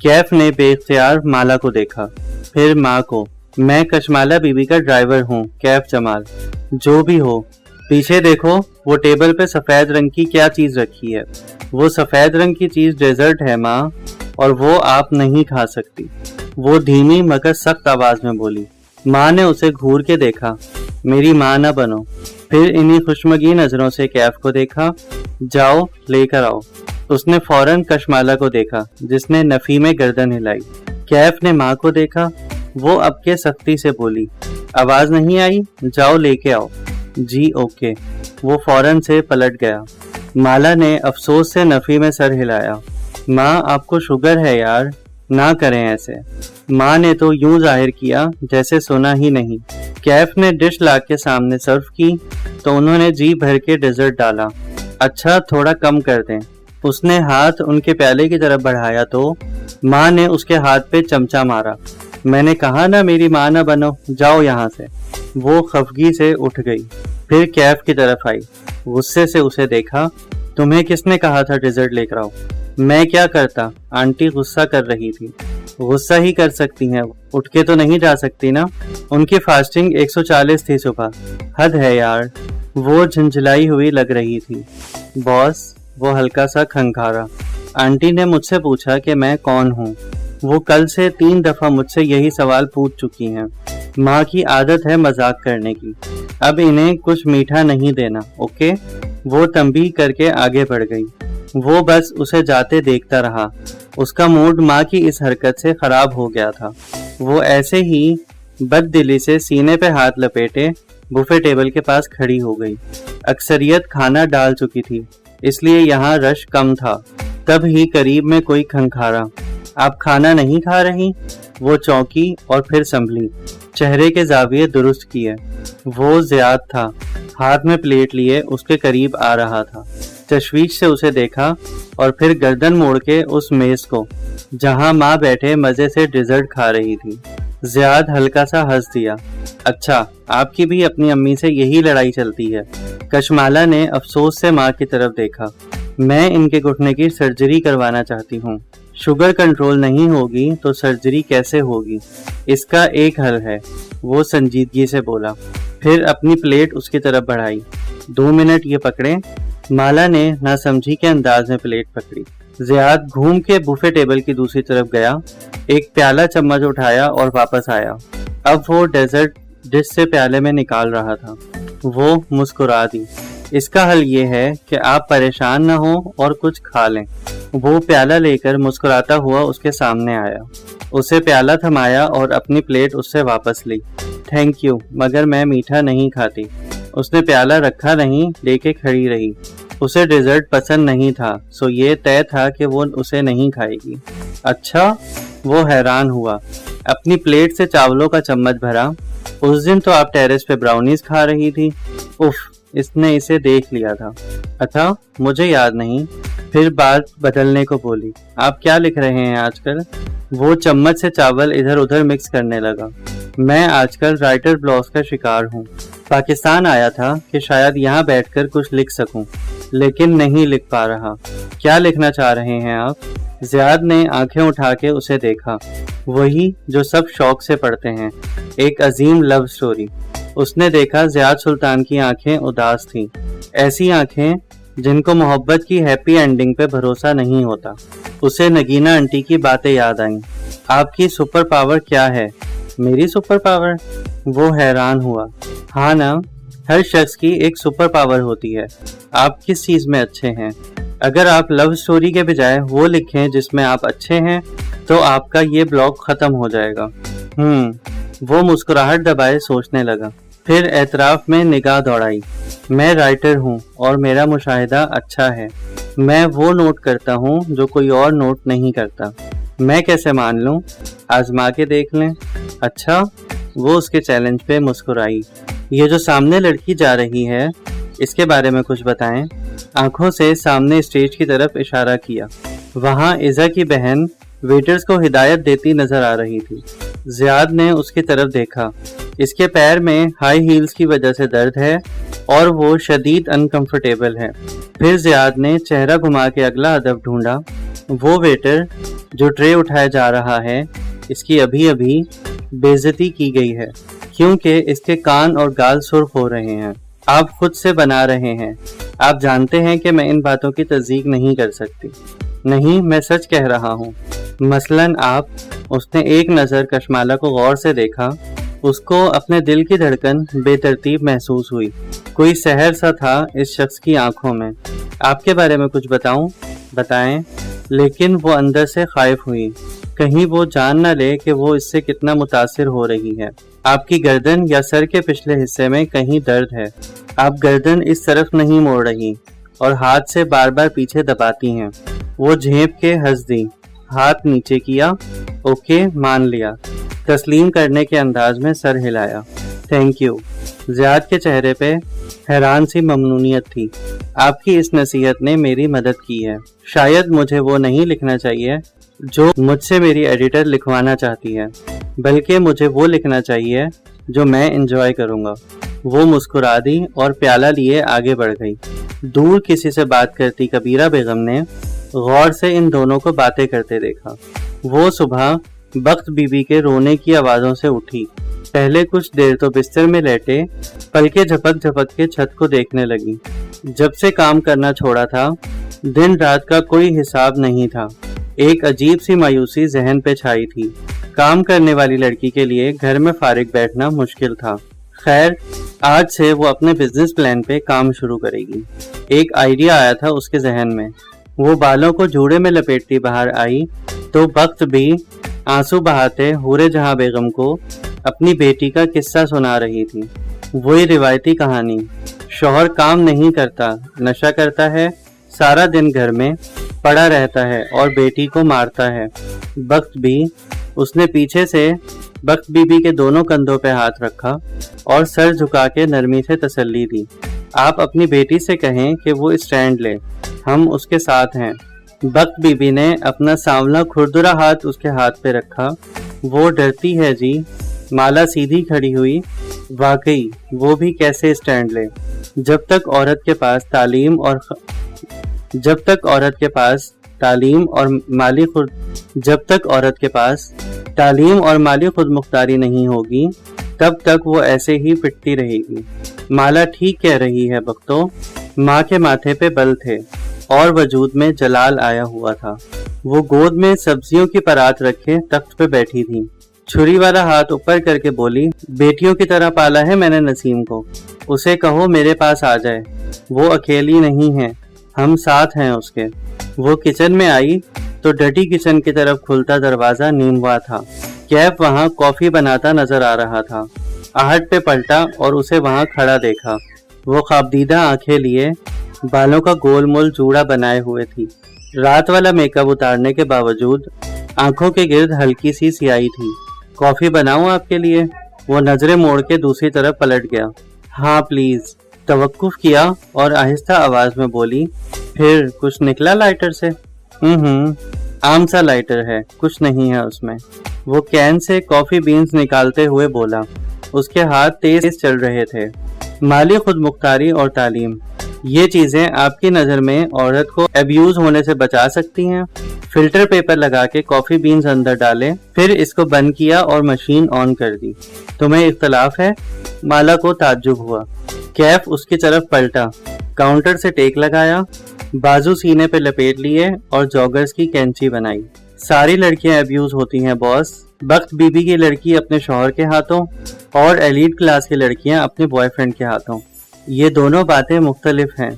کیف نے بے اختیار مالا کو دیکھا، پھر ماں کو۔ میں کشمالہ بی بی کا ڈرائیور ہوں، کیف جمال۔ جو بھی ہو، پیچھے دیکھو، وہ ٹیبل پہ سفید رنگ کی کیا چیز رکھی ہے؟ وہ سفید رنگ کی چیز ڈیزرٹ ہے ماں، اور وہ آپ نہیں کھا سکتی۔ وہ دھیمی مگر سخت آواز میں بولی۔ ماں نے اسے گھور کے دیکھا، میری ماں نہ بنو۔ پھر انہی خوشمگی نظروں سے کیف کو دیکھا۔ جاؤ لے کر آؤ۔ اس نے فوراً کشمالہ کو دیکھا جس نے نفی میں گردن ہلائی۔ کیف نے ماں کو دیکھا۔ وہ اب کے سختی سے بولی، آواز نہیں آئی؟ جاؤ لے کے آؤ۔ جی اوکے۔ وہ فوراً سے پلٹ گیا۔ مالا نے افسوس سے نفی میں سر ہلایا۔ ماں آپ کو شوگر ہے یار، نہ کریں ایسے۔ ماں نے تو یوں ظاہر کیا جیسے سنا ہی نہیں۔ کیف نے ڈش لا کے سامنے سرو کی تو انہوں نے جی بھر کے ڈیزرٹ ڈالا۔ اچھا تھوڑا کم کر دیں۔ اس نے ہاتھ ان کے پیالے کی طرف بڑھایا تو ماں نے اس کے ہاتھ پہ چمچا مارا۔ میں نے کہا نا میری ماں نہ بنو، جاؤ یہاں سے۔ وہ خفگی سے اٹھ گئی، پھر کیف کی طرف آئی، غصے سے اسے دیکھا۔ تمہیں کس نے کہا تھا ڈیزرٹ لے کر آؤ؟ میں کیا کرتا؟ آنٹی غصہ کر رہی تھی۔ غصہ ہی کر سکتی ہیں، اٹھ کے تو نہیں جا سکتی نا۔ ان کی فاسٹنگ 140 تھی صبح۔ حد ہے یار۔ وہ جھنجھلائی ہوئی لگ رہی تھی۔ باس، وہ ہلکا سا کھنکھارا۔ آنٹی نے مجھ سے پوچھا کہ میں کون ہوں۔ وہ کل سے 3 دفعہ مجھ سے یہی سوال پوچھ چکی ہیں۔ ماں کی عادت ہے مذاق کرنے کی۔ اب انہیں کچھ میٹھا نہیں دینا، اوکے؟ وہ تنبیہ کر کے آگے بڑھ گئی۔ وہ بس اسے جاتے دیکھتا رہا۔ اس کا موڈ ماں کی اس حرکت سے خراب ہو گیا تھا۔ وہ ایسے ہی بد دلی سے سینے پہ ہاتھ لپیٹے بوفے ٹیبل کے پاس کھڑی ہو گئی۔ اکثریت کھانا ڈال چکی تھی۔ इसलिए यहाँ रश कम था। तब ही करीब में कोई खंखारा, आप खाना नहीं खा रही? वो चौंकी और फिर संभली, चेहरे के जाविये दुरुस्त किए। वो ज़ियाद था, हाथ में प्लेट लिए उसके करीब आ रहा था। तशवीश से उसे देखा और फिर गर्दन मोड़ के उस मेज को जहां माँ बैठे मजे से डिजर्ट खा रही थी। ज़ियाद हल्का सा हंस दिया। अच्छा, आपकी भी अपनी अम्मी से यही लड़ाई चलती है। कशमाला ने अफसोस से माँ की तरफ देखा। मैं इनके घुटने की सर्जरी करवाना चाहती हूँ। शुगर कंट्रोल नहीं होगी तो सर्जरी कैसे होगी? इसका एक हल है, वो संजीदगी से बोला। फिर अपनी प्लेट उसकी तरफ बढ़ाई। 2 मिनट ये पकड़ें। माला ने नासमझी के अंदाज में प्लेट पकड़ी। ज़ियाद घूम के बुफे टेबल की दूसरी तरफ गया, एक प्याला चम्मच उठाया और वापस आया। अब वो डेजर्ट डिश से प्याले में निकाल रहा था। वो मुस्कुरा दी। इसका हल ये है कि आप परेशान न हो और कुछ खा लें। वो प्याला लेकर मुस्कुराता हुआ उसके सामने आया। उसे प्याला थमाया और अपनी प्लेट उससे वापस ली। थैंक यू, मगर मैं मीठा नहीं खाती। उसने प्याला रखा नहीं, लेके खड़ी रही। उसे डेजर्ट पसंद नहीं था, सो ये तय था कि वो उसे नहीं खाएगी। अच्छा, वो हैरान हुआ। अपनी प्लेट से चावलों का चम्मच भरा। उस दिन तो आप टेरेस पे ब्राउनीज खा रही थी। उफ, इसने इसे देख लिया था। अच्छा, मुझे याद नहीं। फिर बात बदलने को बोली। आप क्या लिख रहे हैं आजकल? वो चम्मच से चावल इधर उधर मिक्स करने लगा। मैं आजकल राइटर ब्लॉक का शिकार हूँ। पाकिस्तान आया था कि शायद यहाँ बैठकर कुछ लिख सकूं, लेकिन नहीं लिख पा रहा। क्या लिखना चाह रहे हैं आप? ज़ियाद ने आंखें उठा के उसे देखा। वही जो सब शौक से पढ़ते हैं, एक अजीम लव स्टोरी। उसने देखा ज़ियाद सुल्तान की आंखें उदास थीं, ऐसी आंखें जिनको मोहब्बत की हैप्पी एंडिंग पे भरोसा नहीं होता। उसे नगीना आंटी की बातें याद आईं। आपकी सुपर पावर क्या है? मेरी सुपर पावर? वो हैरान हुआ। हाँ ना, हर शख्स की एक सुपर पावर होती है। आप किस चीज में अच्छे हैं? अगर आप लव स्टोरी के बजाय वो लिखें जिसमें आप अच्छे हैं, तो आपका ये ब्लॉग खत्म हो जाएगा। वो मुस्कुराहट दबाए सोचने लगा, फिर एतराफ में निगाह दौड़ाई। मैं राइटर हूँ और मेरा मुशाहिदा अच्छा है। मैं वो नोट करता हूँ जो कोई और नोट नहीं करता। मैं कैसे मान लूँ? आजमा के देख लें। अच्छा, वो उसके चैलेंज पे मुस्कुराई। ये जो सामने लड़की जा रही है, इसके बारे में कुछ बताएं। आंखों से सामने स्टेज की तरफ इशारा किया। वहाँ इज़ा की बहन वेटर्स को हिदायत देती नजर आ रही थी। ज़ियाद ने उसकी तरफ देखा। इसके पैर में हाई हील्स की वजह से दर्द है और वो शदीद अनकंफर्टेबल है। फिर ज़ियाद ने चेहरा घुमा के अगला अदब ढूंढा। वो वेटर जो ट्रे उठाया जा रहा है, इसकी अभी अभी बेइज्जती की गई है क्योंकि इसके कान और गाल सुर्ख हो रहे हैं। आप खुद से बना रहे हैं। आप जानते हैं कि मैं इन बातों की तस्दीक नहीं कर सकती। नहीं, मैं सच कह रहा हूँ। मसलन आप। उसने एक नज़र कशमाला को गौर से देखा। उसको अपने दिल की धड़कन बेतरतीब महसूस हुई। कोई सहर सा था इस शख्स की आंखों में। आपके बारे में कुछ बताऊं? बताएं। लेकिन वो अंदर से खाइफ हुई, कहीं वो जान न ले कि वो इससे कितना मुतासिर हो रही है। आपकी गर्दन या सर के पिछले हिस्से में कहीं दर्द है। आप गर्दन इस तरफ नहीं मोड़ रही और हाथ से बार बार पीछे दबाती हैं। वो झेंप के हंस दी, हाथ नीचे किया। ओके, मान लिया। तस्लीम करने के अंदाज में सर हिलाया। Thank you. ज़ियाद के चेहरे पे हैरान सी ममनूनियत थी। आपकी इस नसीहत ने मेरी मदद की है। शायद मुझे वो नहीं लिखना चाहिए जो मुझसे मेरी एडिटर लिखवाना चाहती है, बल्कि मुझे वो लिखना चाहिए जो मैं एंजॉय करूँगा। वो मुस्कुरा दी और प्याला लिए आगे बढ़ गई। दूर किसी से बात करती कबीरा बेगम ने गौर से इन दोनों को बातें करते देखा। वो सुबह बख्त बीबी के रोने की आवाज़ों से उठी। पहले कुछ देर तो बिस्तर में लेटे पलके झपक झपक के छत को देखने लगी। जब से काम करना छोड़ा था, दिन रात का कोई हिसाब नहीं था। एक अजीब सी मायूसी जहन पे छाई थी। काम करने वाली लड़की के लिए घर में फारिग बैठना मुश्किल था। खैर, आज से वो अपने बिजनेस प्लान पे काम शुरू करेगी। एक आइडिया आया था उसके जहन में। वो बालों को जूड़े में लपेटती बाहर आई तो वक्त भी आंसू बहाते हूरे जहां बेगम को अपनी बेटी का किस्सा सुना रही थी। वही रिवायती कहानी। शौहर काम नहीं करता, नशा करता है, सारा दिन घर में पड़ा रहता है और बेटी को मारता है। बख्त भी। उसने पीछे से बख्त बीबी के दोनों कंधों पे हाथ रखा और सर झुका के नरमी से तसल्ली दी। आप अपनी बेटी से कहें कि वो स्टैंड ले, हम उसके साथ हैं। बख्त बीबी ने अपना सांवला खुरदुरा हाथ उसके हाथ पे रखा। वो डरती है जी। माला सीधी खड़ी हुई। वाकई वो भी कैसे स्टैंड ले, जब तक औरत के पास तालीम और माली खुद मुख्तारी नहीं होगी, तब तक वो ऐसे ही पिटती रहेगी। माला ठीक कह रही है बख्तो। माँ के माथे पे बल थे और वजूद में जलाल आया हुआ था। वो गोद में सब्जियों की परात रखे तख्त पे बैठी थी। छुरी वाला हाथ ऊपर करके बोली, बेटियों की तरह पाला है मैंने नसीम को, उसे कहो मेरे पास आ जाए। वो अकेली नहीं है, हम साथ हैं उसके। वो किचन में आई तो डटी किचन की तरफ खुलता दरवाजा नीमवा था। कैफ वहाँ कॉफी बनाता नजर आ रहा था। आहट पे पलटा और उसे वहाँ खड़ा देखा। वो ख्वाबदीदा आंखें लिए बालों का गोल मोल जूड़ा बनाए हुए थी। रात वाला मेकअप उतारने के बावजूद आंखों के गिर्द हल्की सी सियाही थी। कॉफी बनाऊं आपके लिए? वो नजरें मोड़ के दूसरी तरफ पलट गया। हाँ प्लीज। तवक्कुफ किया और आहिस्ता आवाज में बोली, फिर कुछ निकला लाइटर से? आम सा लाइटर है, कुछ नहीं है उसमें। वो कैन से कॉफी बीन्स निकालते हुए बोला। उसके हाथ तेज चल रहे थे। माली खुद मुख्तारी और तालीम, ये चीजें आपकी नजर में औरत को अब्यूज होने से बचा सकती हैं। फिल्टर पेपर लगा के कॉफी बीन्स अंदर डाले, फिर इसको बंद किया और मशीन ऑन कर दी। तुम्हें इख्तलाफ है? माला को ताज्जुब हुआ। कैफ उसकी तरफ पलटा, काउंटर से टेक लगाया, बाजू सीने पे लपेट लिए और जॉगर्स की कैंची बनाई। सारी लड़कियां अब्यूज होती हैं बॉस। बख्त बीबी की लड़की अपने शौहर के हाथों और एलीट क्लास की लड़कियां अपने बॉयफ्रेंड के हाथों। ये दोनों बातें मुख्तलिफ हैं।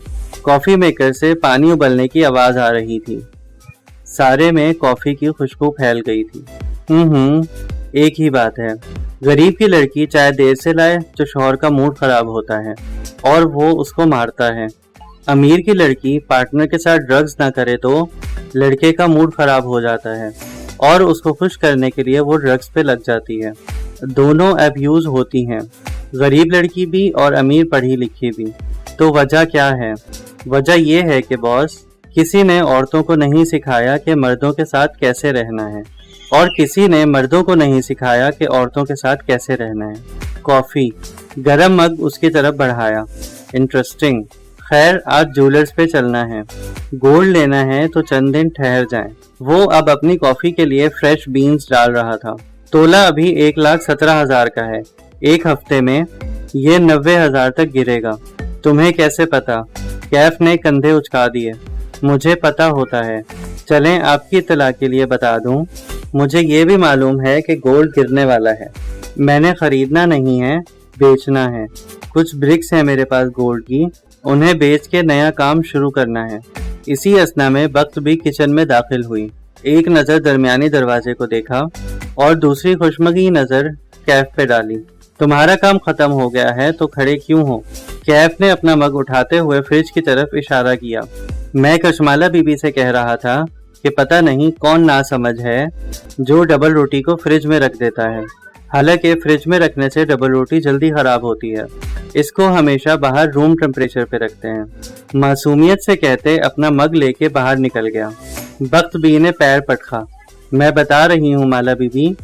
कॉफी मेकर से पानी उबलने की आवाज आ रही थी। सारे में कॉफी की खुशबू फैल गई थी। एक ही बात है। गरीब की लड़की चाय देर से लाए तो शौहर का मूड खराब होता है और वो उसको मारता है। अमीर की लड़की पार्टनर के साथ ड्रग्स ना करे तो लड़के का मूड खराब हो जाता है और उसको खुश करने के लिए वो ड्रग्स पे लग जाती है। दोनों अब्यूज होती हैं, गरीब लड़की भी और अमीर पढ़ी लिखी भी। तो वजह क्या है? वजह ये है कि बॉस, किसी ने औरतों को नहीं सिखाया कि मर्दों के साथ कैसे रहना है और किसी ने मर्दों को नहीं सिखाया कि औरतों के साथ कैसे रहना है। कॉफी, गरम मग उसकी तरफ बढ़ाया। इंटरेस्टिंग। खैर, आज ज्वेलर्स पे चलना है। गोल्ड लेना है तो चंद दिन ठहर जाएं। वो अब अपनी कॉफी के लिए फ्रेश बीन्स डाल रहा था। तोला अभी 1,17,000 का है। एक हफ्ते में ये 90,000 तक गिरेगा। तुम्हें कैसे पता? कैफ ने कंधे उचका दिए। मुझे पता होता है। चलें, आपकी इत्तला के लिए बता दूं, मुझे ये भी मालूम है कि गोल्ड गिरने वाला है। मैंने खरीदना नहीं है, बेचना है। कुछ ब्रिक्स है मेरे पास गोल्ड की, उन्हें बेच के नया काम शुरू करना है। इसी असना में बख्त भी किचन में दाखिल हुई। एक नजर दरमियानी दरवाजे को देखा और दूसरी खुशमगी नजर कैफ पे डाली। तुम्हारा काम खत्म हो गया है तो खड़े क्यों हो? कैफ ने अपना मग उठाते हुए फ्रिज की तरफ इशारा किया। मैं कशमाला बीबी से कह रहा था कि पता नहीं कौन नासमझ है जो डबल रोटी को फ्रिज में रख देता है। हालांकि फ्रिज में रखने से डबल रोटी जल्दी खराब होती है। इसको हमेशा बाहर रूम टेम्परेचर पे रखते हैं। मासूमियत से कहते अपना मग लेके बाहर निकल गया। बख्त बी ने पैर पटका। मैं बता रही हूँ माला बीबी,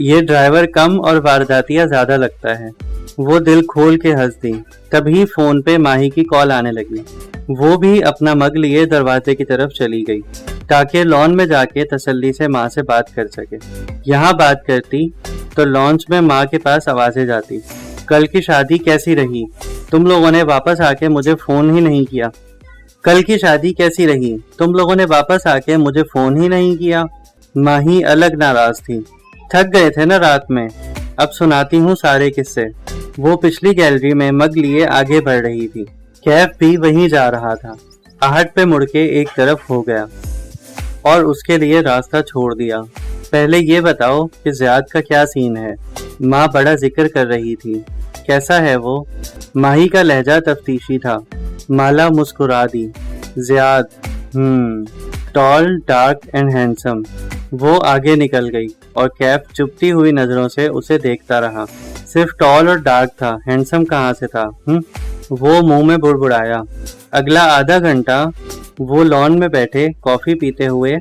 ये ड्राइवर कम और वारदातिया ज्यादा लगता है। वो दिल खोल के हंस दी। तभी फोन पे माही की कॉल आने लगी। वो भी अपना मग लिए दरवाजे की तरफ चली गई ताकि लॉन में जाके तसल्ली से माँ से बात कर सके। यहाँ बात करती तो लॉन्च में माँ के पास आवाजें जाती। कल की शादी कैसी रही? तुम लोगों ने वापस आके मुझे फोन ही नहीं किया। कल की शादी कैसी रही? तुम लोगों ने वापस आके मुझे फोन ही नहीं किया। माही अलग नाराज थी। थक गए थे ना रात में। अब सुनाती हूँ सारे किस्से। वो पिछली गैलरी में मग लिए आगे बढ़ रही थी। कैफ भी वहीं जा रहा था। आहट पे मुड़ के एक तरफ हो गया और उसके लिए रास्ता छोड़ दिया। पहले ये बताओ कि ज़ियाद का क्या सीन है? माँ बड़ा जिक्र कर रही थी। कैसा है वो? माही का लहजा तफ्तीशी था। माला मुस्कुरा दी। Ziyad, tall, dark and handsome. वो आगे निकल गई और कैफ चुभती हुई नजरों से उसे देखता रहा। सिर्फ टॉल और डार्क था, हैंडसम कहाँ से था? वो मुंह में बुड़बुड़ाया। अगला आधा घंटा वो लॉन में बैठे कॉफी पीते हुए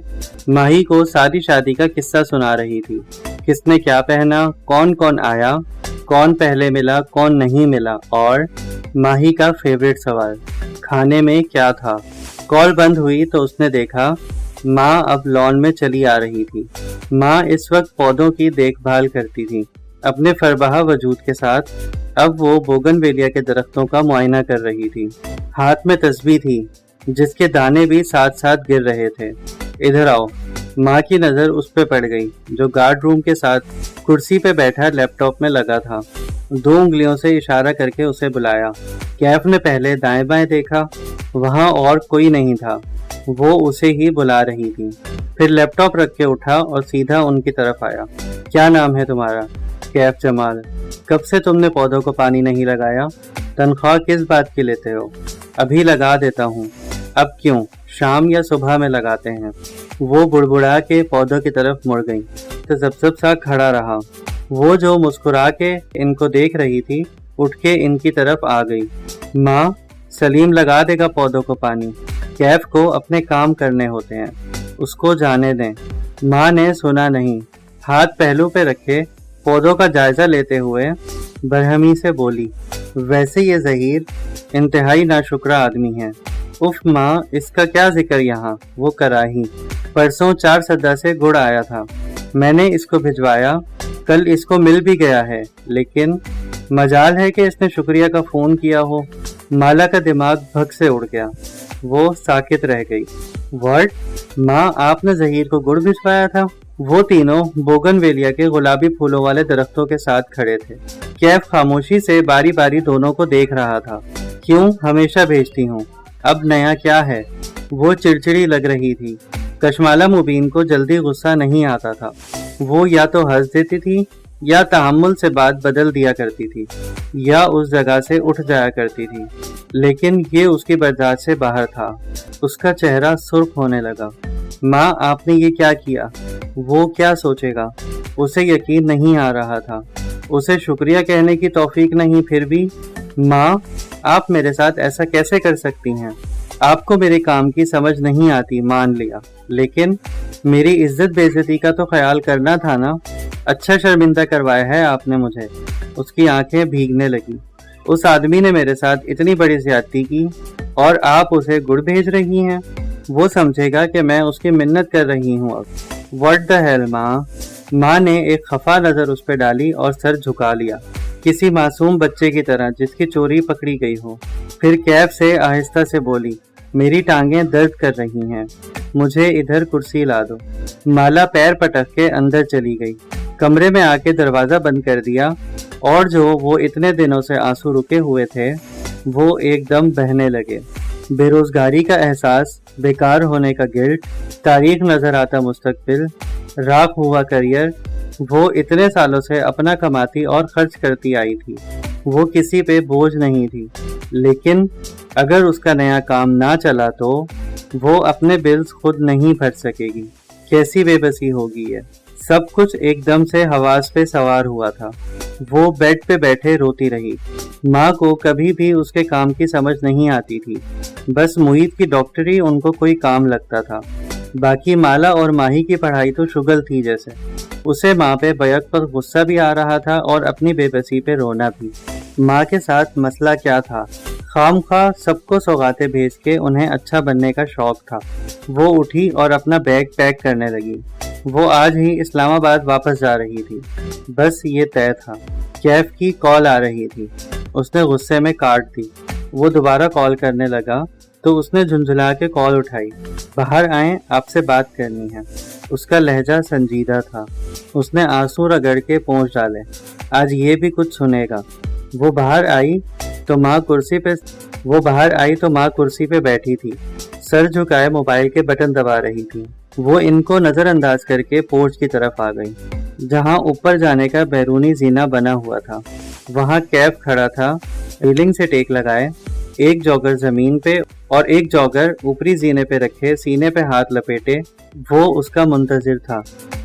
माही को सारी शादी का किस्सा सुना रही थी। किसने क्या पहना, कौन कौन आया, कौन पहले मिला, कौन नहीं मिला, और माही का फेवरेट सवाल, खाने में क्या था। कॉल बंद हुई तो उसने देखा माँ अब लॉन में चली आ रही थी। माँ इस वक्त पौधों की देखभाल करती थी अपने फरबहा वजूद के साथ। अब वो बोगनवेलिया के दरख्तों का मुआयना कर रही थी। हाथ में तस्बीह थी जिसके दाने भी साथ साथ गिर रहे थे। इधर आओ। माँ की नज़र उस पे पड़ गई जो गार्ड रूम के साथ कुर्सी पे बैठा लैपटॉप में लगा था। 2 उंगलियों से इशारा करके उसे बुलाया। कैफ ने पहले दाएं बाएं देखा, वहाँ और कोई नहीं था। वो उसे ही बुला रही थी। फिर लैपटॉप रख के उठा और सीधा उनकी तरफ आया। क्या नाम है तुम्हारा? कैफ जमाल। कब से तुमने पौधों को पानी नहीं लगाया? तनख्वाह किस बात की लेते हो? अभी लगा देता हूँ। अब क्यों? शाम या सुबह में लगाते हैं। वो बुड़बुड़ा के पौधों की तरफ मुड़ गई तो जब सा खड़ा रहा। वो जो मुस्कुरा के इनको देख रही थी उठ के इनकी तरफ आ गई। माँ, सलीम लगा देगा पौधों को पानी। कैफ को अपने काम करने होते हैं, उसको जाने दें। माँ ने सुना नहीं, हाथ पहलू पे रखे पौधों का जायजा लेते हुए बरहमी से बोली, वैसे ये ज़हीर इंतहाई नाशुक्रा आदमी है। उफ माँ, इसका क्या जिक्र यहाँ। वो कराही, परसों 4 सद्दा से गुड़ आया था, मैंने इसको भिजवाया, कल इसको मिल भी गया है, लेकिन मजाल है कि इसने शुक्रिया का फ़ोन किया हो। माला का दिमाग भग से उड़ गया। वो साकित रह गई। व्हाट? माँ, आपने ज़हीर को गुड़ भिजवाया था? वो तीनों बोगनवेलिया के गुलाबी फूलों वाले दरख्तों के साथ खड़े थे। कैफ खामोशी से बारी बारी दोनों को देख रहा था। क्यों? हमेशा भेजती हूँ, अब नया क्या है? वो चिड़चिड़ी लग रही थी। कशमाला मुबीन को जल्दी गुस्सा नहीं आता था। वो या तो हंस देती थी या तहम्मुल से बात बदल दिया करती थी या उस जगह से उठ जाया करती थी, लेकिन ये उसकी बर्दाश्त से बाहर था। उसका चेहरा सुर्ख होने लगा। माँ, आपने ये क्या किया? वो क्या सोचेगा? उसे यकीन नहीं आ रहा था। उसे शुक्रिया कहने की तौफीक नहीं, फिर भी। माँ, आप मेरे साथ ऐसा कैसे कर सकती हैं? आपको मेरे काम की समझ नहीं आती, मान लिया, लेकिन मेरी इज्जत बेइज्जती का तो ख्याल करना था ना। अच्छा शर्मिंदा करवाया है आपने मुझे। उसकी आंखें भीगने लगी। उस आदमी ने मेरे साथ इतनी बड़ी ज्यादती की और आप उसे गुड़ भेज रही हैं। वो समझेगा कि मैं उसकी मिन्नत कर रही हूँ अब। व्हाट द हेल माँ? माँ ने एक खफा नजर उस पर डाली और सर झुका लिया, किसी मासूम बच्चे की तरह जिसकी चोरी पकड़ी गई हो। फिर कैफ से आहिस्ता से बोली, मेरी टांगें दर्द कर रही हैं, मुझे इधर कुर्सी ला दो। माला पैर पटक के अंदर चली गई। कमरे में आके दरवाजा बंद कर दिया और जो वो इतने दिनों से आंसू रुके हुए थे वो एकदम बहने लगे। बेरोजगारी का एहसास, बेकार होने का गिल्ट, तारीख नजर आता मुस्तकबिल, राख हुआ करियर। वो इतने सालों से अपना कमाती और खर्च करती आई थी। वो किसी पे बोझ नहीं थी, लेकिन अगर उसका नया काम ना चला तो वो अपने बिल्स खुद नहीं भर सकेगी। कैसी बेबसी होगी ये। सब कुछ एकदम से हवास पे सवार हुआ था। वो बेड पे बैठे रोती रही। माँ को कभी भी उसके काम की समझ नहीं आती थी। बस मुईद की डॉक्टरी उनको कोई काम लगता था। बाकी माला और माही की पढ़ाई तो शुगल थी जैसे। उसे माँ पे बैक पर गुस्सा भी आ रहा था और अपनी बेबसी पे रोना भी। माँ के साथ मसला क्या था? खामखा सबको सौगातें भेज के उन्हें अच्छा बनने का शौक था। वो उठी और अपना बैग पैक करने लगी। वो आज ही इस्लामाबाद वापस जा रही थी, बस ये तय था। कैफ की कॉल आ रही थी। उसने गुस्से में काट दी। वो दोबारा कॉल करने लगा तो उसने झुंझुला के कॉल उठाई। बाहर आएं, आपसे बात करनी है। उसका लहजा संजीदा था। उसने आंसू रगड़ के पोंछ डाले। आज ये भी कुछ सुनेगा। वो बाहर आई तो माँ कुर्सी पे बैठी थी, सर झुकाए मोबाइल के बटन दबा रही थी। वो इनको नजरअंदाज करके पोर्च की तरफ आ गई, जहाँ ऊपर जाने का बैरूनी जीना बना हुआ था। वहाँ कैफ खड़ा था, रीलिंग से टेक लगाए, ایک جاگر زمین پہ اور ایک جاگر اوپری زینے پہ رکھے سینے پہ ہاتھ لپیٹے وہ اس کا منتظر تھا۔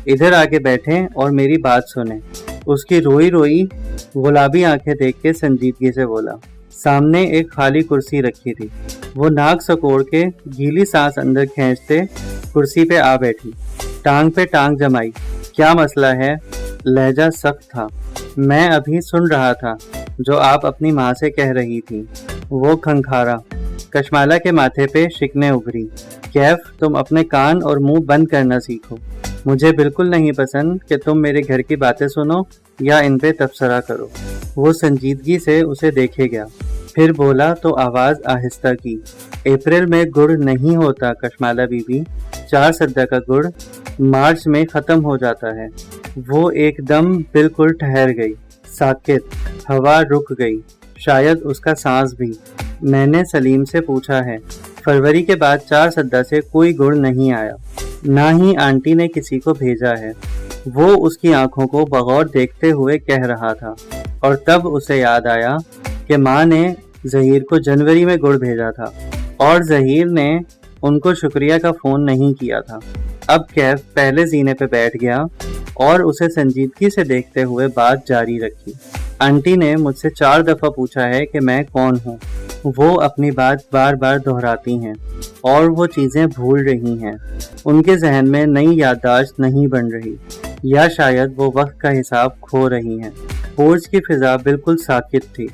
ادھر آگے بیٹھیں اور میری بات سنیں، اس کی روئی روئی گلابی آنکھیں دیکھ کے سنجیدگی سے بولا۔ سامنے ایک خالی کرسی رکھی تھی، وہ ناک سکوڑ کے گیلی سانس اندر کھینچتے کرسی پہ آ بیٹھی، ٹانگ پہ ٹانگ جمائی۔ کیا مسئلہ ہے؟ لہجہ سخت تھا۔ میں ابھی سن رہا تھا جو آپ اپنی ماں سے کہہ رہی تھی، وہ کھنکھارا۔ کشمالہ کے ماتھے پہ شکنیں ابھری۔ کیف، تم اپنے کان اور منہ بند کرنا سیکھو۔ مجھے بالکل نہیں پسند کہ تم میرے گھر کی باتیں سنو یا ان پہ تبصرہ کرو۔ وہ سنجیدگی سے اسے دیکھے گیا، پھر بولا تو آواز آہستہ کی۔ اپریل میں گڑ نہیں ہوتا کشمالہ بی بی، 4 سدہ کا گڑ مارچ میں ختم ہو جاتا ہے۔ وہ ایک دم بالکل ٹھہر گئی، ساکت، ہوا رک گئی، شاید اس کا سانس بھی۔ میں نے سلیم سے پوچھا ہے، فروری کے بعد 4 سدہ سے کوئی گڑ نہیں آیا، نہ ہی آنٹی نے کسی کو بھیجا ہے۔ وہ اس کی آنکھوں کو بغور دیکھتے ہوئے کہہ رہا تھا، اور تب اسے یاد آیا کہ ماں نے ظہیر کو جنوری میں گڑ بھیجا تھا اور ظہیر نے ان کو شکریہ کا فون نہیں کیا تھا۔ اب کیف پہلے زینے پہ بیٹھ گیا اور اسے سنجیدگی سے دیکھتے ہوئے بات جاری رکھی۔ آنٹی نے مجھ سے 4 دفعہ پوچھا ہے کہ میں کون ہوں۔ وہ اپنی بات بار بار دہراتی ہیں اور وہ چیزیں بھول رہی ہیں، ان کے ذہن میں نئی یادداشت نہیں بن رہی، یا شاید وہ وقت کا حساب کھو رہی ہیں۔ پورچ کی فضا بالکل ساکت تھی،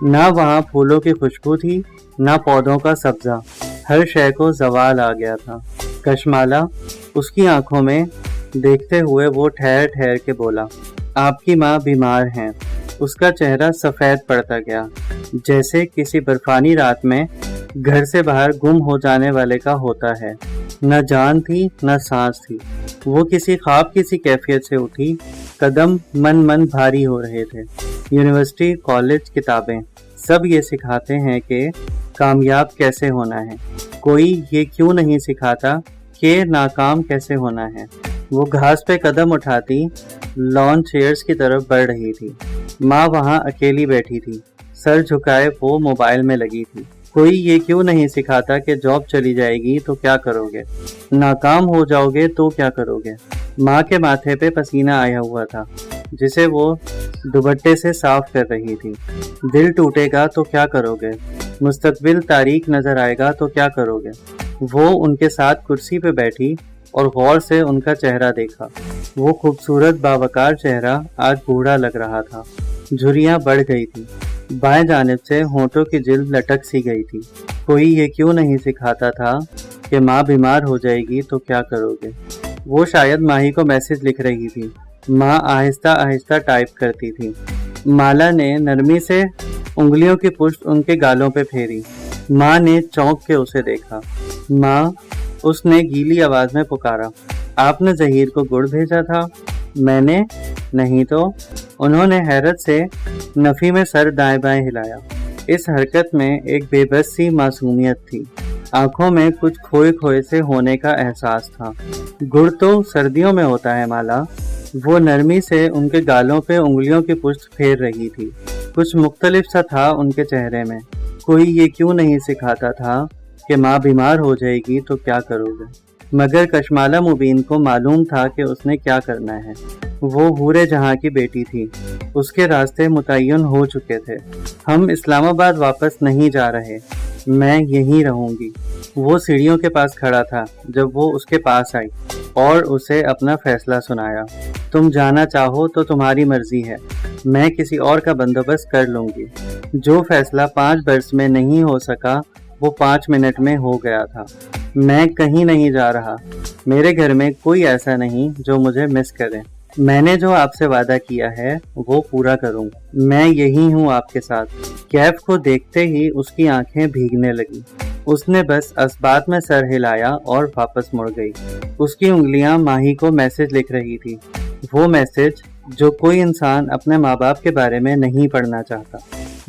نہ وہاں پھولوں کی خوشبو تھی نہ پودوں کا سبزہ، ہر شے کو زوال آ گیا تھا۔ کشمالہ، اس کی آنکھوں میں دیکھتے ہوئے وہ ٹھہر ٹھہر کے بولا، آپ کی ماں بیمار ہیں۔ اس کا چہرہ سفید پڑتا گیا، جیسے کسی برفانی رات میں گھر سے باہر گم ہو جانے والے کا ہوتا ہے۔ نہ جان تھی نہ سانس تھی، وہ کسی خواب کی سی کیفیت سے اٹھی، قدم من بھاری ہو رہے تھے۔ یونیورسٹی، کالج، کتابیں سب یہ سکھاتے ہیں کہ کامیاب کیسے ہونا ہے، کوئی یہ کیوں نہیں سکھاتا کہ ناکام کیسے ہونا ہے۔ وہ گھاس پہ قدم اٹھاتی لان چیئرز کی طرف بڑھ رہی تھی۔ ماں وہاں اکیلی بیٹھی تھی، سر جھکائے وہ موبائل میں لگی تھی۔ کوئی یہ کیوں نہیں سکھاتا کہ جاب چلی جائے گی تو کیا کرو گے، ناکام ہو جاؤ گے تو کیا کرو گے۔ ماں کے ماتھے پہ پسینہ آیا ہوا تھا جسے وہ دوپٹے سے صاف کر رہی تھی۔ دل ٹوٹے گا تو کیا کرو گے، مستقبل تاریک نظر آئے گا تو کیا کرو گے۔ وہ ان کے ساتھ کرسی پہ بیٹھی اور غور سے ان کا چہرہ دیکھا۔ وہ خوبصورت باوقار چہرہ آج بوڑھا لگ رہا تھا، جھریاں بڑھ گئی تھی، بائیں جانب سے ہونٹوں کی جلد لٹک سی گئی تھی۔ کوئی یہ کیوں نہیں سکھاتا تھا کہ ماں بیمار ہو جائے گی تو کیا کرو گے۔ وہ شاید ماہی کو میسج لکھ رہی تھی، ماں آہستہ آہستہ ٹائپ کرتی تھی۔ مالا نے نرمی سے انگلیوں کی پشت ان کے گالوں پہ پھیری۔ ماں نے چونک کے اسے دیکھا۔ ماں، اس نے گیلی آواز میں پکارا، آپ نے ظہیر کو گڑ بھیجا تھا؟ میں نے نہیں تو۔ انہوں نے حیرت سے نفی میں سر دائیں بائیں ہلایا۔ اس حرکت میں ایک بے بس سی معصومیت تھی، آنکھوں میں کچھ کھوئے کھوئے سے ہونے کا احساس تھا۔ گڑ تو سردیوں میں ہوتا ہے مالا۔ وہ نرمی سے ان کے گالوں پہ انگلیوں کی پشت پھیر رہی تھی، کچھ مختلف سا تھا ان کے چہرے میں۔ کوئی یہ کیوں نہیں سکھاتا تھا کہ ماں بیمار ہو جائے گی تو کیا کرو گے۔ مگر کشمالہ مبین کو معلوم تھا کہ اس نے کیا کرنا ہے۔ وہ حورِ جہاں کی بیٹی تھی، اس کے راستے متعین ہو چکے تھے۔ ہم اسلام آباد واپس نہیں جا رہے، میں یہیں رہوں گی۔ وہ سیڑھیوں کے پاس کھڑا تھا جب وہ اس کے پاس آئی اور اسے اپنا فیصلہ سنایا۔ تم جانا چاہو تو تمہاری مرضی ہے، میں کسی اور کا بندوبست کر لوں گی۔ جو فیصلہ 5 برس میں نہیں ہو سکا وہ 5 منٹ میں ہو گیا تھا۔ میں کہیں نہیں جا رہا، میرے گھر میں کوئی ایسا نہیں جو مجھے مس کرے۔ میں نے جو آپ سے وعدہ کیا ہے وہ پورا کروں گا، میں یہی ہوں آپ کے ساتھ۔ کیف کو دیکھتے ہی اس کی آنکھیں بھیگنے لگی، اس نے بس اسبات میں سر ہلایا اور واپس مڑ گئی۔ اس کی انگلیاں ماہی کو میسج لکھ رہی تھی، وہ میسج جو کوئی انسان اپنے ماں باپ کے بارے میں نہیں پڑھنا چاہتا۔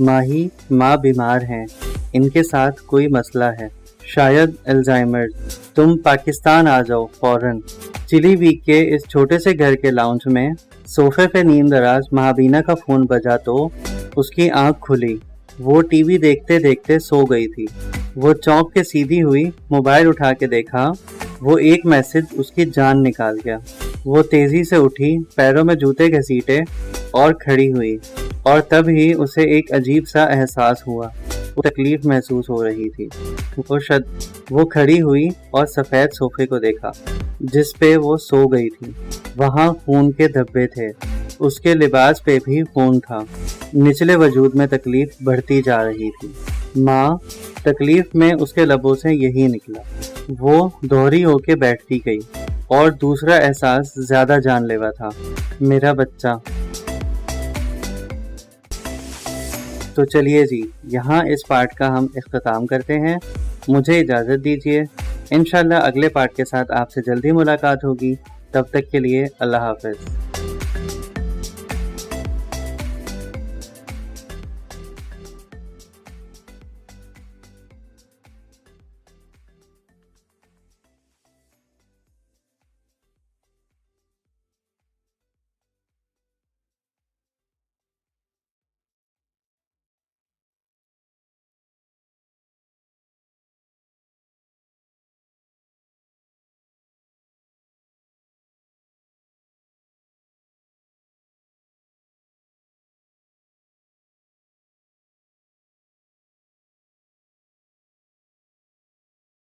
ماہی، ماں بیمار ہیں، ان کے ساتھ کوئی مسئلہ ہے، شاید الزائمر۔ تم پاکستان آ جاؤ فوراً۔ چلی ویک کے اس چھوٹے سے گھر کے لاؤنج میں صوفے پہ نیند دراز مہابینہ کا فون بجا تو اس کی آنکھ کھلی۔ وہ ٹی وی دیکھتے دیکھتے سو گئی تھی۔ وہ چونک کے سیدھی ہوئی، موبائل اٹھا کے دیکھا، وہ ایک میسج اس کی جان نکال گیا۔ وہ تیزی سے اٹھی، پیروں میں جوتے گھسیٹے اور کھڑی ہوئی، اور تب ہی اسے ایک عجیب سا احساس ہوا۔ وہ تکلیف محسوس ہو رہی تھی۔ وہ کھڑی ہوئی اور سفید صوفے کو دیکھا جس پہ وہ سو گئی تھی۔ وہاں خون کے دھبے تھے، اس کے لباس پہ بھی خون تھا۔ نچلے وجود میں تکلیف بڑھتی جا رہی تھی۔ ماں، تکلیف میں اس کے لبوں سے یہی نکلا۔ وہ دوہری ہو کے بیٹھتی گئی، اور دوسرا احساس زیادہ جان لیوا تھا، میرا بچہ۔ تو چلیے جی، یہاں اس پارٹ کا ہم اختتام کرتے ہیں۔ مجھے اجازت دیجیے، انشاءاللہ اگلے پارٹ کے ساتھ آپ سے جلدی ملاقات ہوگی۔ تب تک کے لیے اللہ حافظ۔